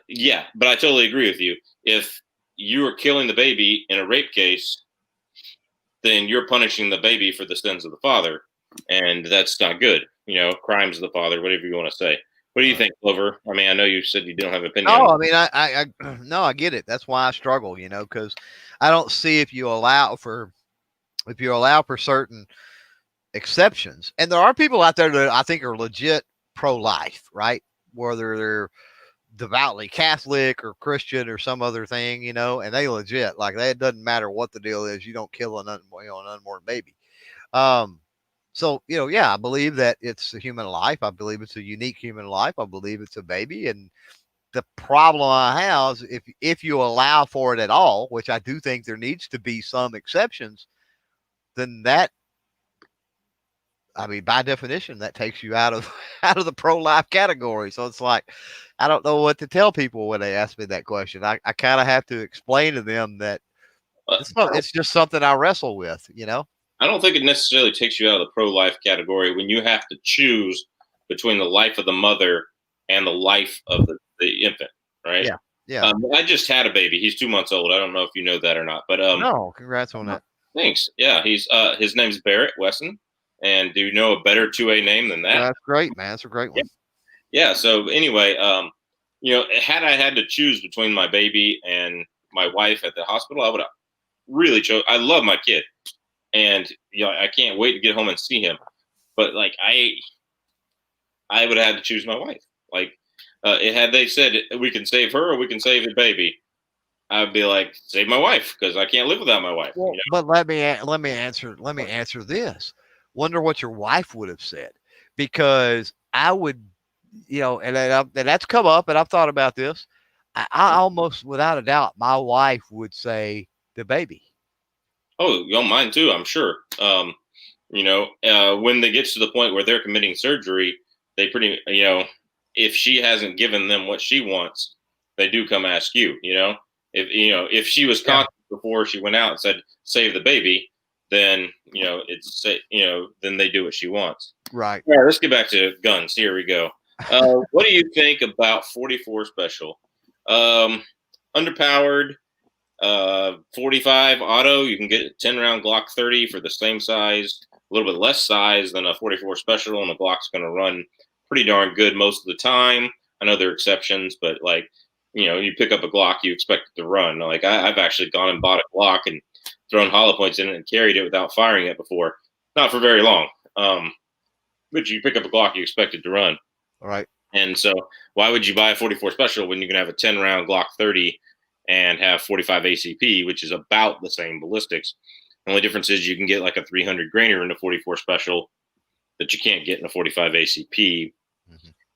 [SPEAKER 1] totally agree with you. If you are killing the baby in a rape case, then you're punishing the baby for the sins of the father, and that's not good. Crimes of the father, whatever you want to say. What do you think, Clover? I mean, I know you said you don't have an opinion.
[SPEAKER 2] No, I mean, I get it. That's why I struggle, because I don't see if you allow for certain exceptions, and there are people out there that I think are legit pro-life, right? Whether they're devoutly Catholic or Christian or some other thing, you know, and they legit like that. It doesn't matter what the deal is. You don't kill an unborn baby. Um, so, you know, yeah, I believe that it's a human life. I believe it's a unique human life. I believe it's a baby. And the problem I have is if you allow for it at all, which I do think there needs to be some exceptions, then that, I mean, by definition, that takes you out of out of the pro-life category. So it's like, I don't know what to tell people when they ask me that question. I kind of have to explain to them that it's just something I wrestle with, you know?
[SPEAKER 1] I don't think it necessarily takes you out of the pro-life category when you have to choose between the life of the mother and the life of the infant, right?
[SPEAKER 2] Yeah. Yeah.
[SPEAKER 1] I just had a baby. He's 2 months old. I don't know if you know that or not, but
[SPEAKER 2] No, congrats on that.
[SPEAKER 1] thanks. Yeah, he's his name's Barrett Wesson, and do you know a better 2A name than that?
[SPEAKER 2] That's great, man. That's a great one.
[SPEAKER 1] Yeah. So anyway, had I had to choose between my baby and my wife at the hospital, I would have really chose. I love my kid, and I can't wait to get home and see him. But like I would have had to choose my wife. Like, had they said we can save her or we can save the baby, I'd be like, save my wife because I can't live without my wife.
[SPEAKER 2] Well, but let me answer this. Wonder what your wife would have said, because I would, you know, and that's come up, and I've thought about this. I almost, without a doubt, my wife would say the baby.
[SPEAKER 1] Oh, mine too. I'm sure. When they get to the point where they're committing surgery, they pretty, if she hasn't given them what she wants, they do come ask you. If she was conscious before she went out and said save the baby, then then they do what she wants.
[SPEAKER 2] Right.
[SPEAKER 1] All right, let's get back to guns. Here we go. What do you think about 44 Special? Underpowered, 45 auto. You can get a 10 round Glock 30 for the same size, a little bit less size than a 44 Special, and the Glock's going to run pretty darn good most of the time. I know there are exceptions, but you pick up a Glock, you expect it to run. Like I've actually gone and bought a Glock and thrown hollow points in it and carried it without firing it before. Not for very long. But you pick up a Glock, you expect it to run.
[SPEAKER 2] All right.
[SPEAKER 1] And so why would you buy a 44 Special when you can have a 10 round Glock 30 and have 45 ACP, which is about the same ballistics? The only difference is you can get like a 300 grainer in a 44 Special that you can't get in a 45 ACP.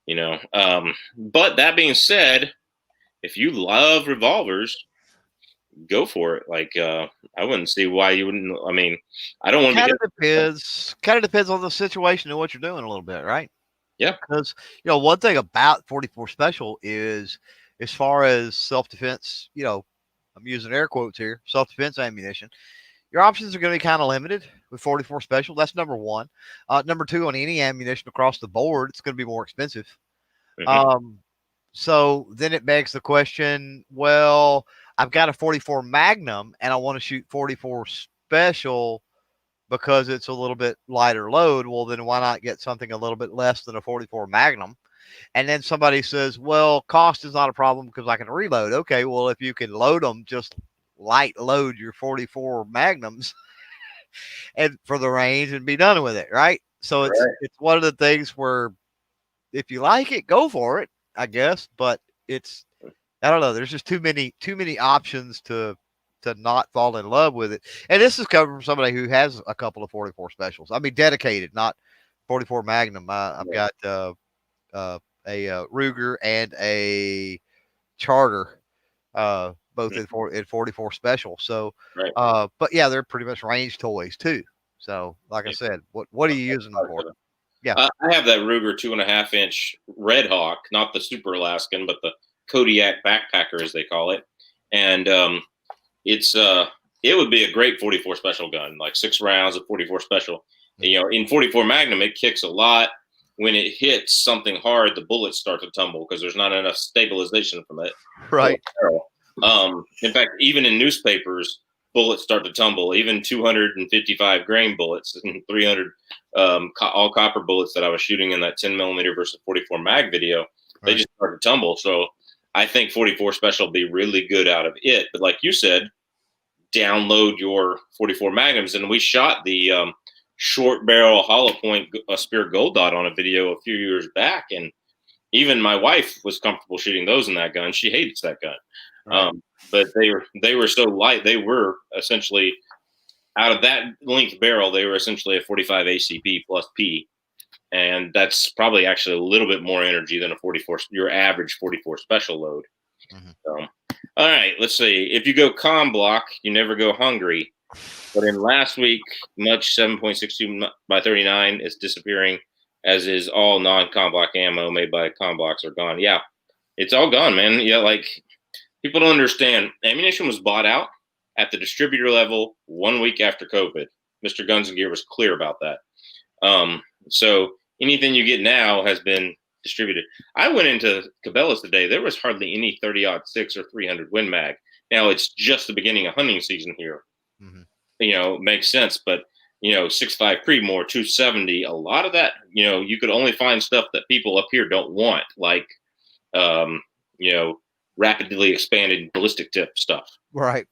[SPEAKER 1] Mm-hmm. But that being said, if you love revolvers, go for it. Like, I wouldn't see why you wouldn't. I mean, I don't want to
[SPEAKER 2] kind of depends on the situation and what you're doing a little bit, right?
[SPEAKER 1] Yeah.
[SPEAKER 2] Because, one thing about 44 Special is, as far as self-defense, I'm using air quotes here, self-defense ammunition, your options are going to be kind of limited with 44 Special. That's number one. Number two, on any ammunition across the board, it's going to be more expensive. Mm-hmm. So then it begs the question, well, I've got a 44 Magnum and I want to shoot 44 Special because it's a little bit lighter load. Well, then why not get something a little bit less than a 44 Magnum? And then somebody says, well, cost is not a problem because I can reload. Okay, well, if you can load them, just light load your 44 Magnums and for the range and be done with it, right? So it's one of the things where if you like it, go for it, I guess. But I don't know. There's just too many options to not fall in love with it. And this is coming from somebody who has a couple of 44 Specials. I mean, dedicated, not 44 Magnum. I've got a Ruger and a Charter, both in 44 Special. So, but yeah, they're pretty much range toys too. So, like I said, what are you using them for? Yeah,
[SPEAKER 1] I have that Ruger 2.5 inch Red Hawk, not the Super Alaskan, but the Kodiak backpacker as they call it, and it would be a great 44 Special gun, like 6 rounds of 44 Special. In 44 Magnum, it kicks a lot. When it hits something hard, the bullets start to tumble because there's not enough stabilization from it.
[SPEAKER 2] Right.
[SPEAKER 1] In fact, even in newspapers, bullets start to tumble. Even 255 grain bullets and 300 all copper bullets that I was shooting in that 10 millimeter versus 44 mag video, they just start to tumble. So I think 44 Special will be really good out of it. But like you said, download your 44 Magnums. And we shot the short barrel hollow point Spear Gold Dot on a video a few years back. And even my wife was comfortable shooting those in that gun. She hates that gun.
[SPEAKER 2] Right.
[SPEAKER 1] But they were so light. They were essentially out of that length barrel. They were essentially a 45 ACP plus P, and that's probably actually a little bit more energy than a 44, your average 44 special load.
[SPEAKER 2] Mhm.
[SPEAKER 1] So, all right, let's see. If you go com block, you never go hungry. But in last week, much 7.62 by 39 is disappearing, as is all non-com block ammo made by com blocks are gone. Yeah, it's all gone, man. Yeah, like people don't understand. Ammunition was bought out at the distributor level 1 week after COVID. Mr. Guns and Gear was clear about that. So anything you get now has been distributed. I went into Cabela's today. There was hardly any 30-06 or 300 Win Mag. Now it's just the beginning of hunting season here.
[SPEAKER 2] Mhm.
[SPEAKER 1] You know, makes sense, but 6.5 Creedmoor, 270, a lot of that, you could only find stuff that people up here don't want, like um, rapidly expanded ballistic tip stuff.
[SPEAKER 2] Right.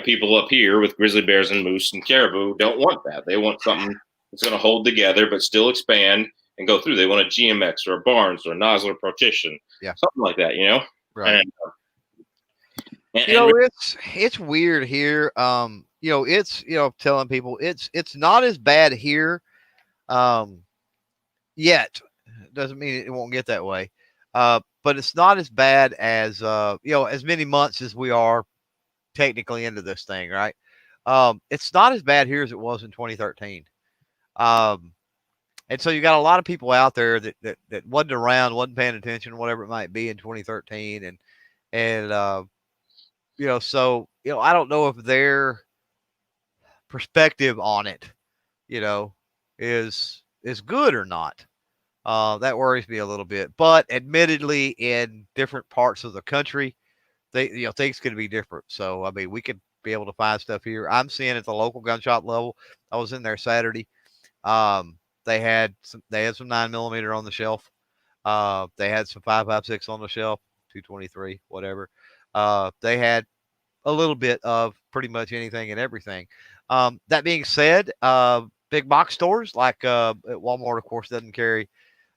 [SPEAKER 1] People up here with grizzly bears and moose and caribou don't want that. They want something that's going to hold together but still expand and go through. They want a GMX or a Barnes or a Nosler Protection,
[SPEAKER 2] Yeah.
[SPEAKER 1] something like that.
[SPEAKER 2] Right.
[SPEAKER 1] And
[SPEAKER 2] It's weird here. It's telling people it's not as bad here, yet. Doesn't mean it won't get that way. But it's not as bad as as many months as we are technically into this thing, right? It's not as bad here as it was in 2013. And so you got a lot of people out there that wasn't around, wasn't paying attention, whatever it might be in 2013, and so I don't know if their perspective on it, is good or not. That worries me a little bit. But admittedly, in different parts of the country, things could be different. So I mean, we could be able to find stuff here. I'm seeing at the local gun shop level. I was in there Saturday. They had some 9mm on the shelf. They had some 5.56 on the shelf, 223, whatever. They had a little bit of pretty much anything and everything. That being said, big box stores like at Walmart, of course, doesn't carry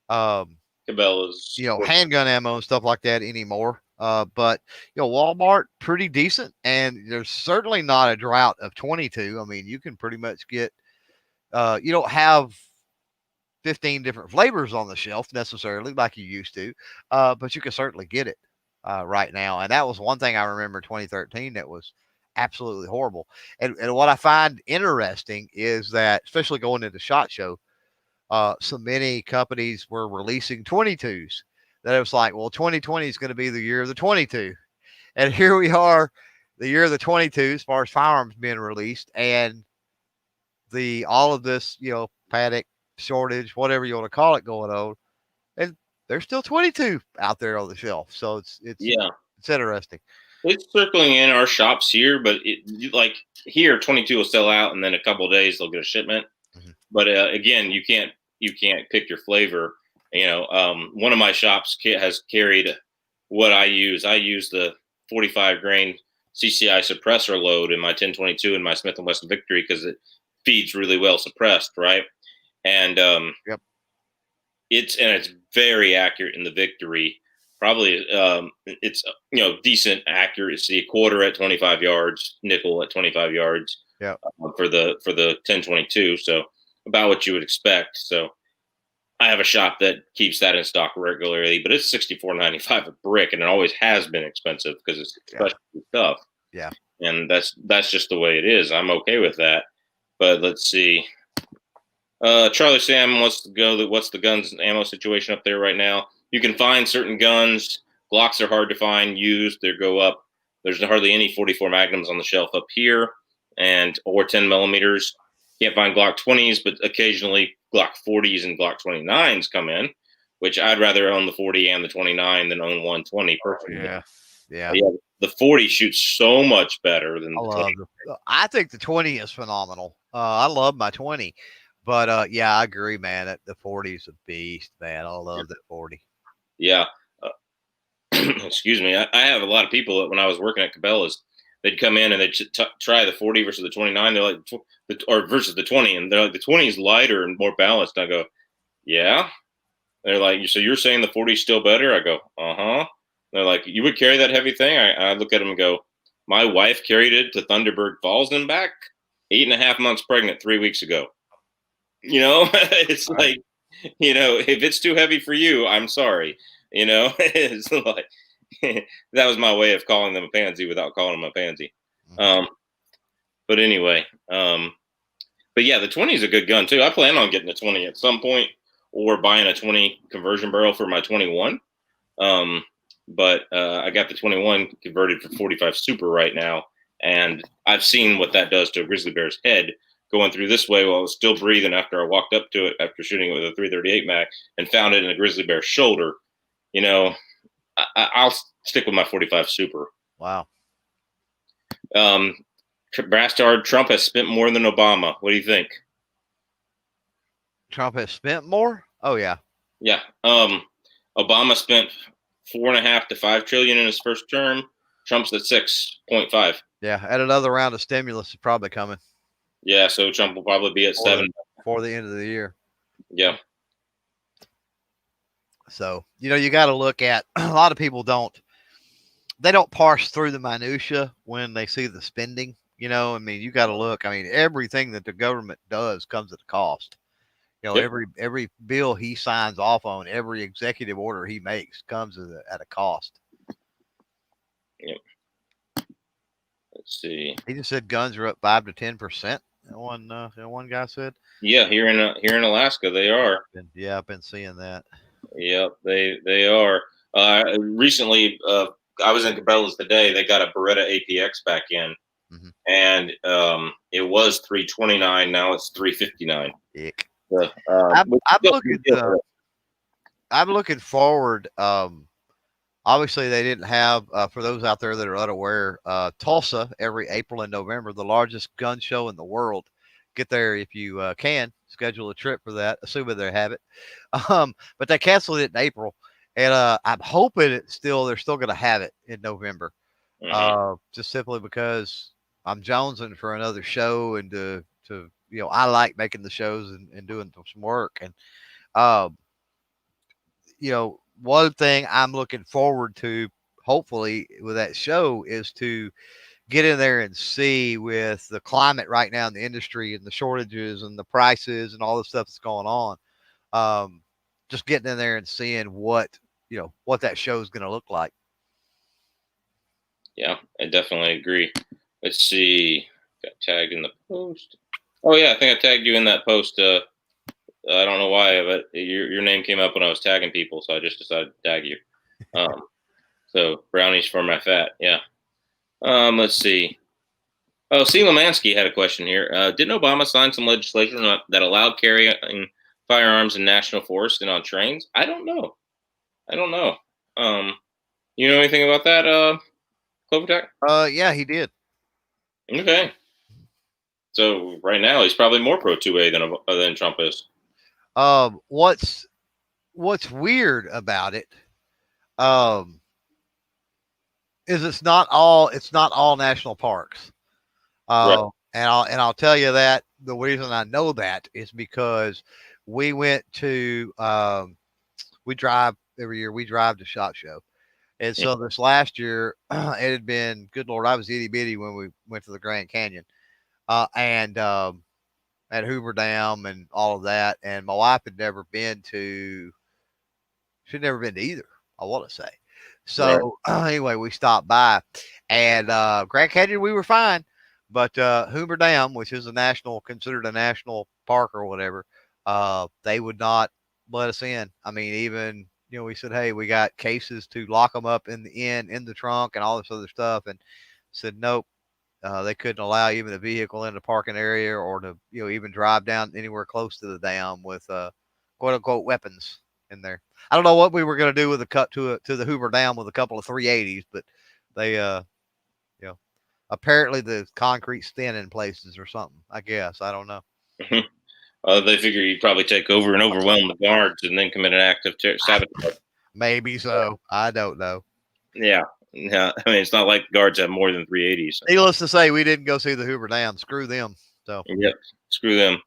[SPEAKER 1] Cabela's,
[SPEAKER 2] handgun ammo and stuff like that anymore. But Walmart pretty decent, and there's certainly not a drought of 22. I mean, you can pretty much get. You don't have 15 different flavors on the shelf necessarily like you used to, but you can certainly get it right now. And that was one thing I remember 2013 that was absolutely horrible. And what I find interesting is that, especially going into SHOT Show, so many companies were releasing 22s that it was like, well, 2020 is going to be the year of the 22. And here we are, the year of the 22 as far as firearms being released, and all of this, paddock shortage, whatever you want to call it, going on, and there's still 22 out there on the shelf. So it's interesting.
[SPEAKER 1] It's circling in our shops here, but like here, 22 will sell out, and then a couple of days they'll get a shipment. Mm-hmm. But again, you can't pick your flavor. One of my shops has carried what I use. I use the 45 grain CCI suppressor load in my 1022 and my Smith & Wesson Victory because it feeds really well suppressed, right? And
[SPEAKER 2] yep.
[SPEAKER 1] It's very accurate in the Victory. Probably it's decent accuracy, quarter at 25 yards, nickel at 25 yards.
[SPEAKER 2] Yeah.
[SPEAKER 1] For the 1022, so about what you would expect. So I have a shop that keeps that in stock regularly, but it's $64.95 a brick, and it always has been expensive because it's specialty stuff.
[SPEAKER 2] Yeah.
[SPEAKER 1] And that's just the way it is. I'm okay with that. But let's see. Charlie Sam wants to go. What's the guns and ammo situation up there right now? You can find certain guns. Glocks are hard to find used. They go up. There's hardly any 44 Magnums on the shelf up here, or 10 millimeters. Can't find Glock 20s, but occasionally Glock 40s and Glock 29s come in, which I'd rather own the 40 and the 29 than own 120 personally.
[SPEAKER 2] Yeah.
[SPEAKER 1] The 40 shoots so much better than the 20.
[SPEAKER 2] I think the 20 is phenomenal. I love my 20. But I agree, man. The 40 is a beast, man. I love that 40.
[SPEAKER 1] Yeah. Excuse me. I have a lot of people that when I was working at Cabela's, they'd come in and they'd try the 40 versus the 29. They're like, or versus the 20, and they're like, the 20 is lighter and more balanced. I go, yeah. They're like, so you're saying the 40 is still better? I go, uh-huh. They're like, you would carry that heavy thing? I look at them and go, my wife carried it to Thunderbird Falls and back 8.5 months pregnant 3 weeks ago. It's like, if it's too heavy for you, I'm sorry. It's like, that was my way of calling them a pansy without calling them a pansy. But anyway, but yeah, the 20 is a good gun too. I plan on getting a 20 at some point or buying a 20 conversion barrel for my 21. But I got the 21 converted for 45 Super right now. And I've seen what that does to a grizzly bear's head going through this way while it was still breathing after I walked up to it after shooting it with a 338 mag and found it in a grizzly bear's shoulder. I'll stick with my 45 Super.
[SPEAKER 2] Wow.
[SPEAKER 1] Brastard, Trump has spent more than Obama. What do you think?
[SPEAKER 2] Trump has spent more? Oh, yeah.
[SPEAKER 1] Yeah. Obama spent 4.5 to 5 trillion in his first term. Trump's at 6.5.
[SPEAKER 2] Yeah, and another round of stimulus is probably coming.
[SPEAKER 1] Yeah, so Trump will probably be at 7
[SPEAKER 2] before the end of the year.
[SPEAKER 1] Yeah.
[SPEAKER 2] So, you got to look at, a lot of people don't parse through the minutia when they see the spending. You got to look. Everything that the government does comes at a cost.
[SPEAKER 1] Yep.
[SPEAKER 2] Every bill he signs off on, every executive order he makes comes at a cost.
[SPEAKER 1] Yep. Let's see.
[SPEAKER 2] He just said guns are up 5 to 10%. One guy said.
[SPEAKER 1] Yeah, here in Alaska they are.
[SPEAKER 2] Yeah, I've been seeing that.
[SPEAKER 1] Yep, they are. Recently, I was in Cabela's today. They got a Beretta APX back in, and it was $329. Now it's $359.
[SPEAKER 2] I'm looking forward. Obviously, they didn't have, for those out there that are unaware, Tulsa every April and November, the largest gun show in the world. Get there if you can. Schedule a trip for that, assuming they have it. But they canceled it in April, and I'm hoping they're still going to have it in November. Just simply because I'm jonesing for another show, and to I like making the shows and doing some work. And one thing I'm looking forward to, hopefully, with that show is to get in there and see, with the climate right now in the industry and the shortages and the prices and all the stuff that's going on, just getting in there and seeing what that show is going to look like.
[SPEAKER 1] Yeah, I definitely agree. Let's see. Got tagged in the post. Oh yeah, I think I tagged you in that post. I don't know why, but your name came up when I was tagging people, so I just decided to tag you. So brownies for my fat. Yeah. Let's see. Oh, C. Lemansky had a question here. Didn't Obama sign some legislation that allowed carrying firearms in national forests and on trains? I don't know. You know anything about that, Clovertac?
[SPEAKER 2] Yeah, he did.
[SPEAKER 1] Okay. So right now he's probably more pro 2A than Trump is.
[SPEAKER 2] What's weird about it, is it's not all national parks.
[SPEAKER 1] Right.
[SPEAKER 2] And I'll tell you that the reason I know that is because we went to, we drive every year. We drive to SHOT Show. And so this last year, it had been, good Lord, I was itty bitty when we went to the Grand Canyon, and at Hoover Dam and all of that. And my wife had never been to either, I want to say. So anyway, we stopped by, and Grand Canyon, we were fine. But Hoover Dam, which is considered a national park or whatever, they would not let us in. Even, we said, hey, we got cases to lock them up in the trunk and all this other stuff. And said, nope, they couldn't allow even a vehicle in the parking area or to, even drive down anywhere close to the dam with quote unquote weapons in there. I don't know what we were going to do with the cut to the Hoover Dam with a couple of 380s, but they, apparently the concrete's thin in places or something, I guess. I don't know.
[SPEAKER 1] They figure you'd probably take over and overwhelm the guards and then commit an act of sabotage.
[SPEAKER 2] Maybe so. I don't know.
[SPEAKER 1] Yeah. It's not like guards have more than 380s.
[SPEAKER 2] Needless to say, we didn't go see the Hoover Dam. Screw them. So.
[SPEAKER 1] Yep. Screw them.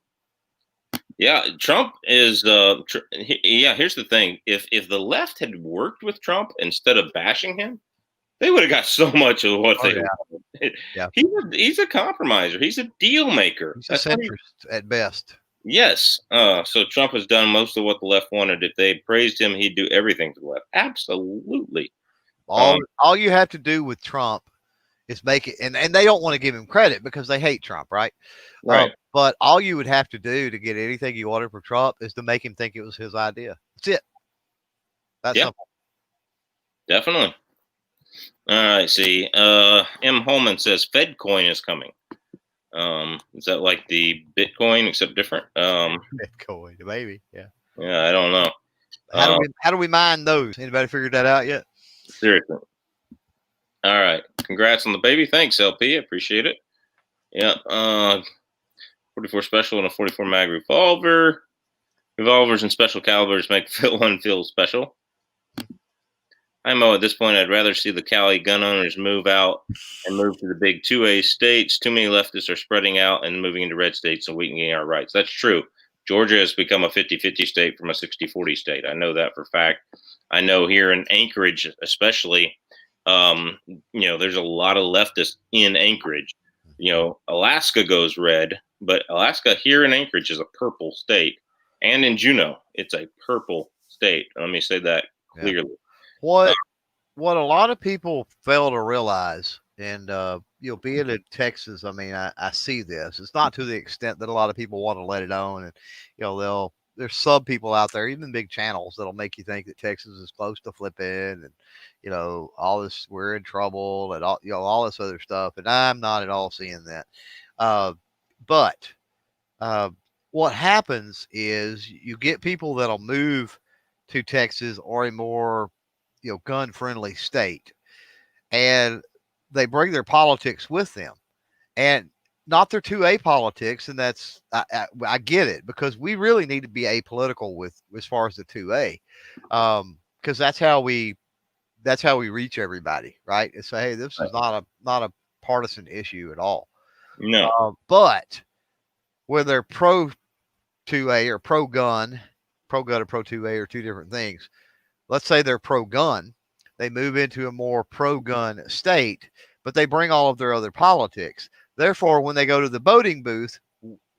[SPEAKER 1] Yeah, Trump is. Yeah, here's the thing: if the left had worked with Trump instead of bashing him, they would have got so much of what
[SPEAKER 2] Oh
[SPEAKER 1] they
[SPEAKER 2] yeah,
[SPEAKER 1] wanted.
[SPEAKER 2] yeah.
[SPEAKER 1] He's a compromiser. He's a deal maker.
[SPEAKER 2] He's a
[SPEAKER 1] That's what he.
[SPEAKER 2] centrist at best.
[SPEAKER 1] Yes. So Trump has done most of what the left wanted. If they praised him, he'd do everything to the left. Absolutely.
[SPEAKER 2] All
[SPEAKER 1] Um,
[SPEAKER 2] all you have to do with Trump is make it, and they don't want to give him credit because they hate Trump, right?
[SPEAKER 1] right.
[SPEAKER 2] But all you would have to do to get anything you wanted from Trump is to make him think it was his idea. That's it. That's
[SPEAKER 1] Yeah.
[SPEAKER 2] simple.
[SPEAKER 1] Definitely. All right. See. M. Holman says Fed coin is coming. Is that like the Bitcoin except different?
[SPEAKER 2] Bitcoin, maybe. Yeah.
[SPEAKER 1] Yeah, I don't know.
[SPEAKER 2] How do we mine those? Anybody figured that out yet?
[SPEAKER 1] Seriously. All right. Congrats on the baby. Thanks, LP. Appreciate it. Yeah. 44 special and a 44 mag revolver. Revolvers and special calibers make one feel special. At this point, I'd rather see the Cali gun owners move out and move to the big 2A states. Too many leftists are spreading out and moving into red states and weakening our rights. That's true. Georgia has become a 50-50 state from a 60-40 state. I know that for a fact. I know here in Anchorage, especially, there's a lot of leftists in Anchorage. Alaska goes red, but Alaska here in Anchorage is a purple state. And in Juneau, it's a purple state. Let me say that
[SPEAKER 2] Yeah.
[SPEAKER 1] clearly.
[SPEAKER 2] What a lot of people fail to realize, and being in Texas, I mean, I see this. It's not to the extent that a lot of people want to let it on, and there's some people out there, even big channels, that'll make you think that Texas is close to flipping, and all this, we're in trouble, and all this other stuff, and I'm not at all seeing that. But what happens is you get people that'll move to Texas or a more gun friendly state, and they bring their politics with them, and not their 2A politics. And that's, I get it, because we really need to be apolitical with as far as the 2A, because that's how we reach everybody, right? And say, hey, this is not a partisan issue at all.
[SPEAKER 1] No.
[SPEAKER 2] But when they're pro 2A or pro gun or pro 2A are two different things. Let's say they're pro gun, they move into a more pro gun state, but they bring all of their other politics. Therefore, when they go to the voting booth,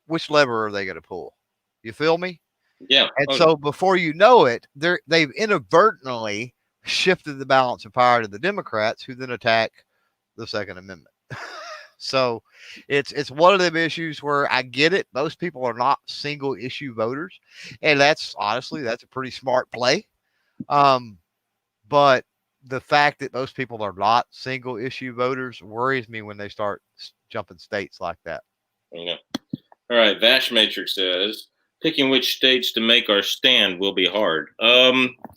[SPEAKER 2] which lever are they going to pull? You feel me?
[SPEAKER 1] Yeah.
[SPEAKER 2] And so before you know it, they've inadvertently shifted the balance of power to the Democrats, who then attack the Second Amendment. So it's one of them issues where I get it. Most people are not single issue voters, and that's a pretty smart play. But the fact that most people are not single issue voters worries me when they start jumping states like that.
[SPEAKER 1] Yeah. All right. Vash Matrix says picking which states to make our stand will be hard.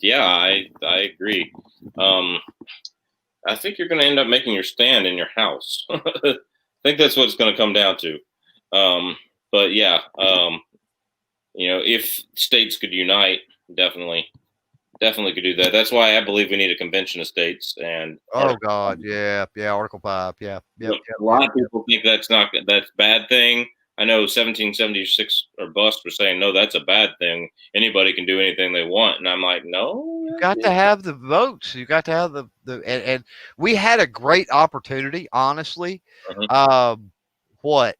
[SPEAKER 1] Yeah, I agree. I think you're going to end up making your stand in your house. I think that's what it's going to come down to. But yeah, if states could unite, definitely could do that. That's why I believe we need a convention of states. And
[SPEAKER 2] God, yeah, Article 5, yeah,
[SPEAKER 1] a lot of people think that's a bad thing. I know 1776 or bust were saying no, that's a bad thing. Anybody can do anything they want, and I'm like, no.
[SPEAKER 2] You got to have the votes. You got to have and we had a great opportunity, honestly. What,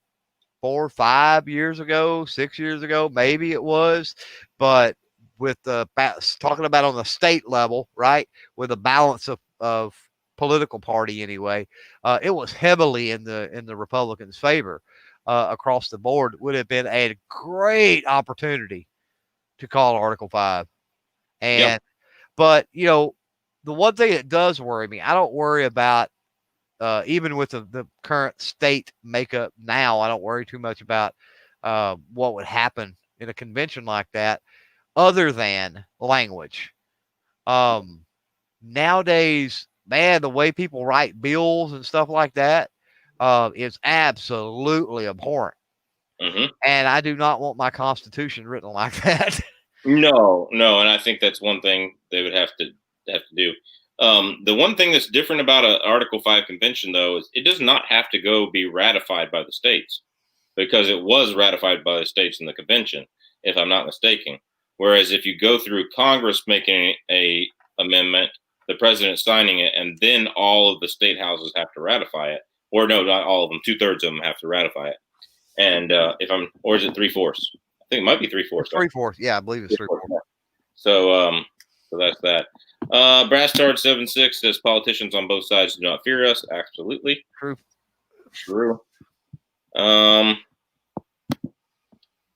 [SPEAKER 2] 4 or 5 years ago, 6 years ago, maybe it was, but with the talking about on the state level, right, with a balance of political party anyway, it was heavily in the Republicans' favor across the board. It would have been a great opportunity to call Article 5. And but the one thing that does worry me, I don't worry about even with the current state makeup now, I don't worry too much about what would happen in a convention like that, other than language. Nowadays, man, the way people write bills and stuff like that is absolutely abhorrent. And I do not want my Constitution written like that.
[SPEAKER 1] No, and I think that's one thing they would have to do. The one thing that's different about an Article 5 convention, though, is it does not have to be ratified by the states, because it was ratified by the states in the convention. if I'm not mistaken. Whereas if you go through Congress making a amendment, the president signing it, and then all of the state houses have to ratify it, or no, not all of them, 2/3 of them have to ratify it. And or is it 3/4? I think it might be 3/4.
[SPEAKER 2] 3/4. Yeah, I believe it's 3/4.
[SPEAKER 1] So that's that. Brastard76 says politicians on both sides do not fear us. Absolutely. True.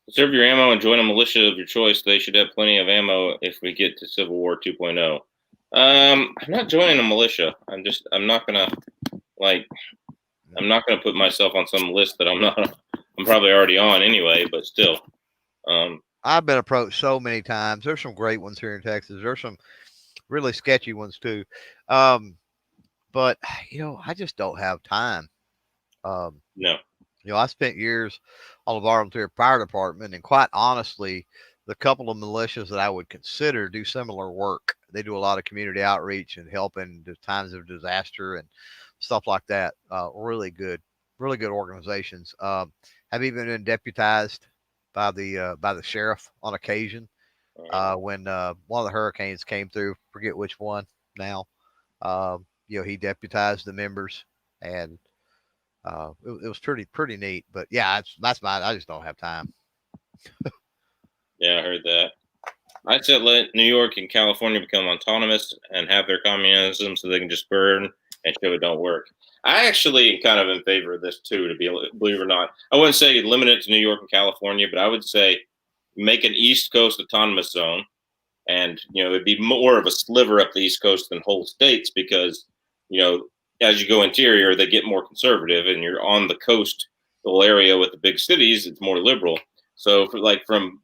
[SPEAKER 1] Conserve your ammo and join a militia of your choice. They should have plenty of ammo if we get to Civil War 2.0. I'm not joining a militia. I'm not gonna put myself on some list that I'm probably already on anyway, but still.
[SPEAKER 2] I've been approached so many times. There's some great ones here in Texas. There's some really sketchy ones too. But I just don't have time.
[SPEAKER 1] No.
[SPEAKER 2] I spent years on the volunteer fire department, and quite honestly, the couple of militias that I would consider do similar work. They do a lot of community outreach and help in the times of disaster and stuff like that. Really good organizations. Have even been deputized by the sheriff on occasion when one of the hurricanes came through. Forget which one now. He deputized the members, and it was pretty neat. But yeah, that's mine. I just don't have time.
[SPEAKER 1] Yeah, I heard that. I said let New York and California become autonomous and have their communism so they can just burn and show it don't work. I actually am kind of in favor of this too, believe it or not. I wouldn't say limit it to New York and California, but I would say make an East Coast autonomous zone. And, it'd be more of a sliver up the East Coast than whole states because, as you go interior, they get more conservative, and you're on the coastal area with the big cities, it's more liberal. So from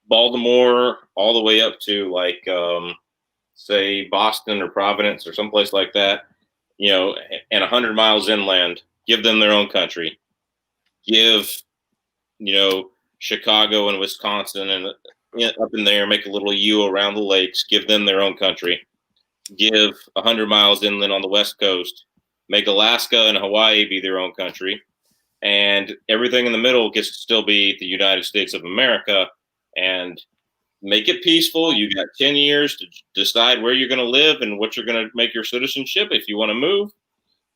[SPEAKER 1] Baltimore all the way up to say Boston or Providence or someplace like that, and 100 miles inland, give them their own country. Give, Chicago and Wisconsin and up in there, make a little U around the lakes, give them their own country. Give 100 miles inland on the West Coast, make Alaska and Hawaii be their own country. And everything in the middle gets to still be the United States of America, and make it peaceful. You got 10 years to decide where you're going to live and what you're going to make your citizenship if you want to move.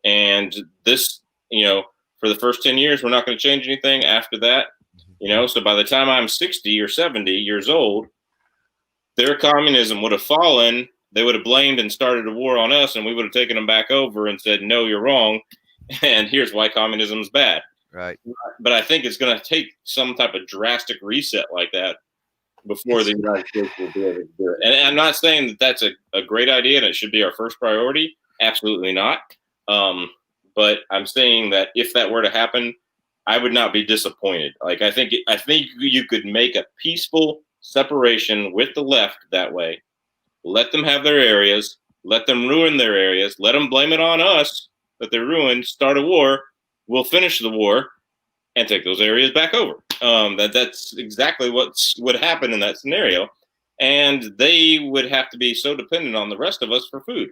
[SPEAKER 1] And this, for the first 10 years, we're not going to change anything after that. So by the time I'm 60 or 70 years old, their communism would have fallen. They would have blamed and started a war on us, and we would have taken them back over and said, no, you're wrong. And here's why communism is bad.
[SPEAKER 2] Right.
[SPEAKER 1] But I think it's going to take some type of drastic reset like that before the United States will be able to do it. And I'm not saying that that's a great idea and it should be our first priority. Absolutely not. But I'm saying that if that were to happen, I would not be disappointed. I think you could make a peaceful separation with the left that way. Let them have their areas. Let them ruin their areas. Let them blame it on us that they're ruined. Start a war. We'll finish the war and take those areas back over. That's exactly what would happen in that scenario. And they would have to be so dependent on the rest of us for food.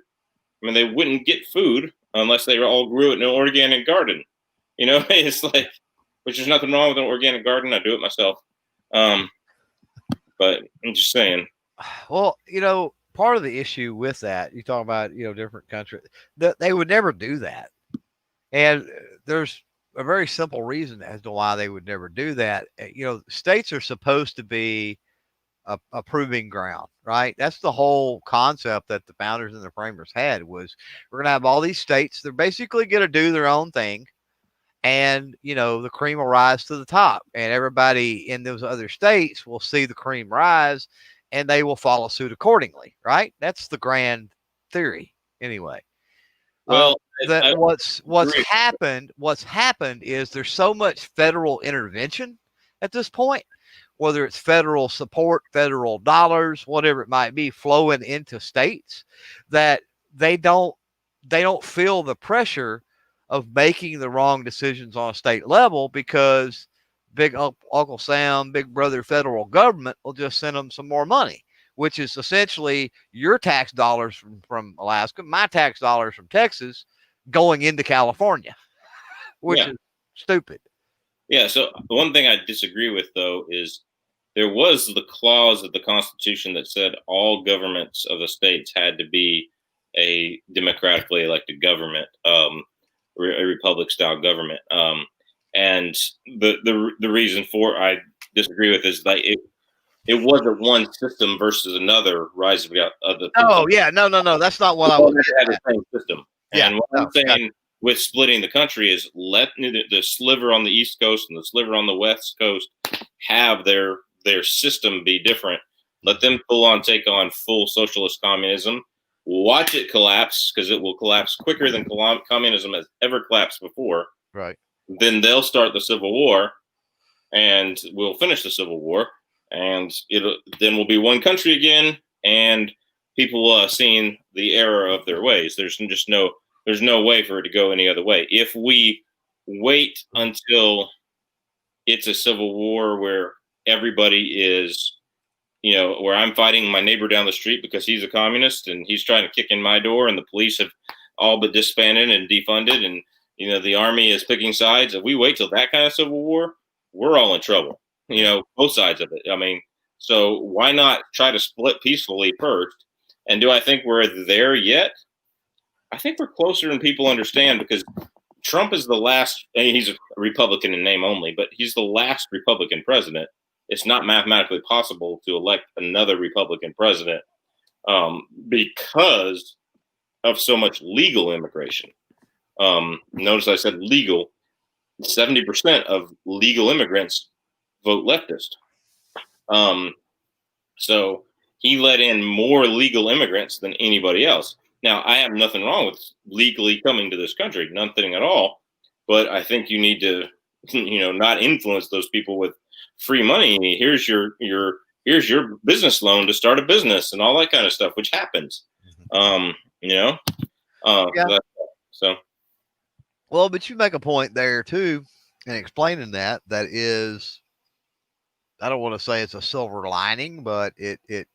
[SPEAKER 1] I mean, they wouldn't get food unless they all grew it in an organic garden. It's which there's nothing wrong with an organic garden. I do it myself. But I'm just saying.
[SPEAKER 2] Well, part of the issue with that, you talk about, different countries, they would never do that. And there's a very simple reason as to why they would never do that. States are supposed to be a proving ground, right? That's the whole concept that the founders and the framers had was we're going to have all these states. They're basically going to do their own thing. And, the cream will rise to the top, and everybody in those other states will see the cream rise and they will follow suit accordingly. Right. That's the grand theory anyway.
[SPEAKER 1] Well,
[SPEAKER 2] what's happened is there's so much federal intervention at this point, whether it's federal support, federal dollars, whatever it might be, flowing into states, that they don't feel the pressure of making the wrong decisions on a state level because big Uncle Sam, big brother federal government will just send them some more money, which is essentially your tax dollars from Alaska, my tax dollars from Texas going into California, which is stupid.
[SPEAKER 1] Yeah. So the one thing I disagree with, though, is there was the clause of the Constitution that said all governments of the states had to be a democratically elected government, a republic-style government. And the reason for I disagree with is like it wasn't one system versus another rising up of the
[SPEAKER 2] Oh yeah, no, that's not what I
[SPEAKER 1] all
[SPEAKER 2] was
[SPEAKER 1] had
[SPEAKER 2] getting
[SPEAKER 1] the
[SPEAKER 2] at.
[SPEAKER 1] same system.
[SPEAKER 2] Yeah,
[SPEAKER 1] And what
[SPEAKER 2] no,
[SPEAKER 1] I'm saying with splitting the country is let the sliver on the East Coast and the sliver on the West Coast have their system be different. Let them full on take on full socialist communism. Watch it collapse because it will collapse quicker than communism has ever collapsed before.
[SPEAKER 2] right.
[SPEAKER 1] Then they'll start the Civil War, and we'll finish the Civil War, and then we'll be one country again, and people will have seen the error of their ways. There's no way for it to go any other way. If we wait until it's a civil war where everybody is, where I'm fighting my neighbor down the street because he's a communist and he's trying to kick in my door, and the police have all but disbanded and defunded, and the army is picking sides. If we wait till that kind of civil war, we're all in trouble. Both sides of it. I mean, so why not try to split peacefully first? And do I think we're there yet? I think we're closer than people understand, because Trump is the last. I mean, he's a Republican in name only, but he's the last Republican president. It's not mathematically possible to elect another Republican president because of so much legal immigration. Notice I said legal. 70% of legal immigrants vote leftist. So he let in more legal immigrants than anybody else. Now, I have nothing wrong with legally coming to this country, nothing at all. But I think you need to, not influence those people with free money. Here's your business loan to start a business and all that kind of stuff, which happens. Yeah. So.
[SPEAKER 2] Well, but you make a point there too, in explaining that is, I don't want to say it's a silver lining, but it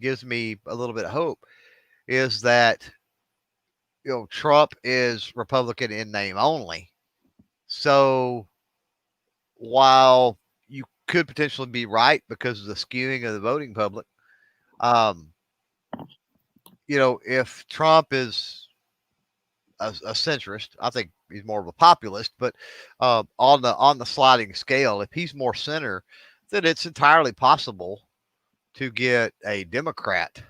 [SPEAKER 2] gives me a little bit of hope, is that Trump is Republican in name only. So while you could potentially be right because of the skewing of the voting public, if Trump is a centrist, I think he's more of a populist, but on the sliding scale, if he's more center, then it's entirely possible to get a Democrat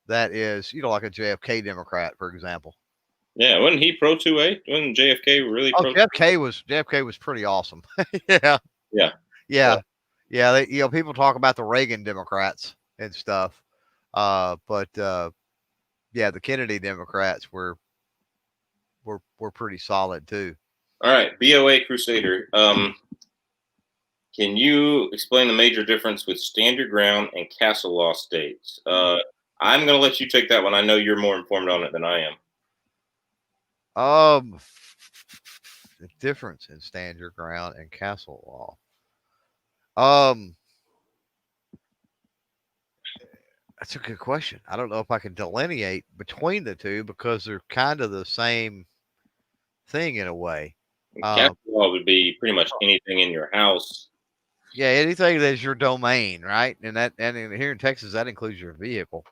[SPEAKER 2] that is, like a JFK Democrat, for example.
[SPEAKER 1] Yeah, wasn't he pro 2A? Wasn't JFK really pro?
[SPEAKER 2] JFK was pretty awesome. Yeah. They, people talk about the Reagan Democrats and stuff, but the Kennedy Democrats were pretty solid too.
[SPEAKER 1] All right, BOA Crusader. Can you explain the major difference with standard ground and castle law states? I'm going to let you take that one. I know you're more informed on it than I
[SPEAKER 2] am. The difference in stand your ground and castle law. That's a good question. I don't know if I can delineate between the two because they're kind of the same thing in a way.
[SPEAKER 1] Castle law would be pretty much anything in your house.
[SPEAKER 2] Yeah, anything that's your domain, right? And here in Texas, that includes your vehicle,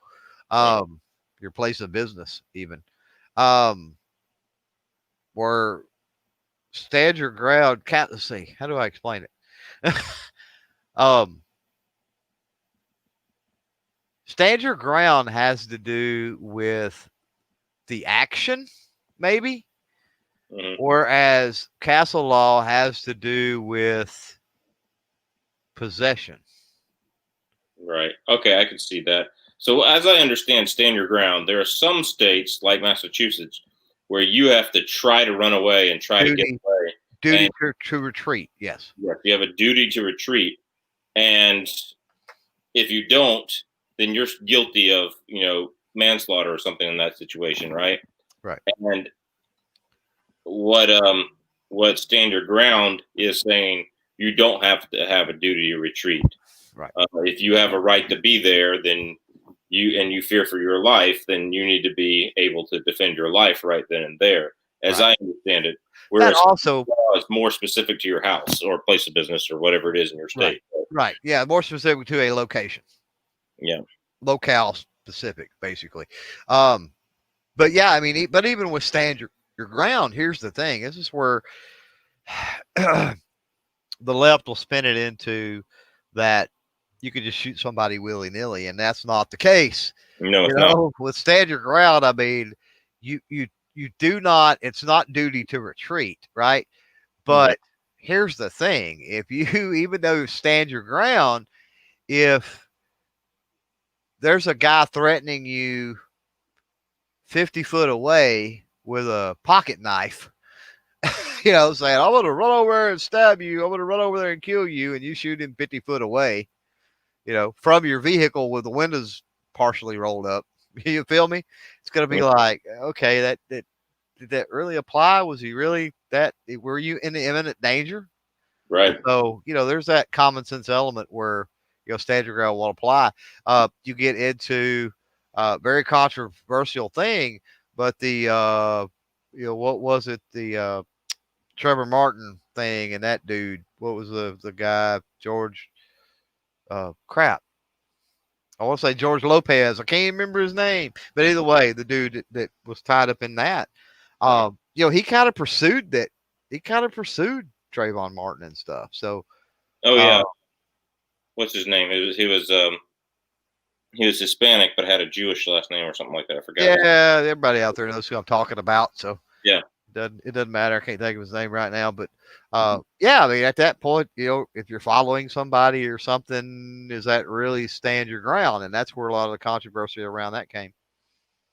[SPEAKER 2] your place of business, even. Where stand your ground, let's see, how do I explain it? Stand your ground has to do with the action, maybe, whereas castle law has to do with possession.
[SPEAKER 1] Right. Okay, I can see that. So as I understand stand your ground, there are some states like Massachusetts where you have to try to run away and try to get away.
[SPEAKER 2] Duty to retreat, yes.
[SPEAKER 1] Yes, you have a duty to retreat. And if you don't, then you're guilty of, manslaughter or something in that situation, right?
[SPEAKER 2] Right.
[SPEAKER 1] And what stand your ground is saying, you don't have to have a duty to retreat.
[SPEAKER 2] Right.
[SPEAKER 1] If you have a right to be there, then you fear for your life, then you need to be able to defend your life right then and there. as
[SPEAKER 2] Right.
[SPEAKER 1] I understand it.
[SPEAKER 2] That
[SPEAKER 1] Whereas
[SPEAKER 2] also,
[SPEAKER 1] law is more specific to your house or place of business or whatever it is in your
[SPEAKER 2] right,
[SPEAKER 1] state.
[SPEAKER 2] right, yeah, more specific to a location,
[SPEAKER 1] Yeah.
[SPEAKER 2] locale specific, basically. Um, but yeah, I mean, but even with stand your ground, here's the thing. This is where the left will spin it into that you could just shoot somebody willy nilly, and that's not the case.
[SPEAKER 1] No,
[SPEAKER 2] You
[SPEAKER 1] it's not.
[SPEAKER 2] know, with stand your ground, I mean, you do not. It's not duty to retreat, right?
[SPEAKER 1] Right.
[SPEAKER 2] But here's the thing: if you even though you stand your ground, if there's a guy threatening you 50 foot away with a pocket knife, saying, I'm going to run over there and stab you. I'm going to run over there and kill you. And you shoot him 50 foot away, from your vehicle with the windows partially rolled up. You feel me? It's going to be like, okay, did that really apply? Was he really were you in imminent danger?
[SPEAKER 1] Right.
[SPEAKER 2] So, there's that common sense element where, stand your ground won't apply. You get into very controversial thing, but what was it? The Trevor Martin thing and that dude, what was the guy, George, crap. I want to say George Lopez. I can't remember his name, but either way, the dude that was tied up in that, he kind of pursued that. He kind of pursued Trayvon Martin and stuff. So,
[SPEAKER 1] Oh
[SPEAKER 2] uh,
[SPEAKER 1] yeah. What's his name? He was Hispanic but had a Jewish last name or something like that. I forgot.
[SPEAKER 2] yeah, everybody out there knows who I'm talking about. So
[SPEAKER 1] Yeah.
[SPEAKER 2] it doesn't matter. I can't think of his name right now, but yeah, I mean, at that point, if you're following somebody or something, is that really stand your ground? And that's where a lot of the controversy around that came.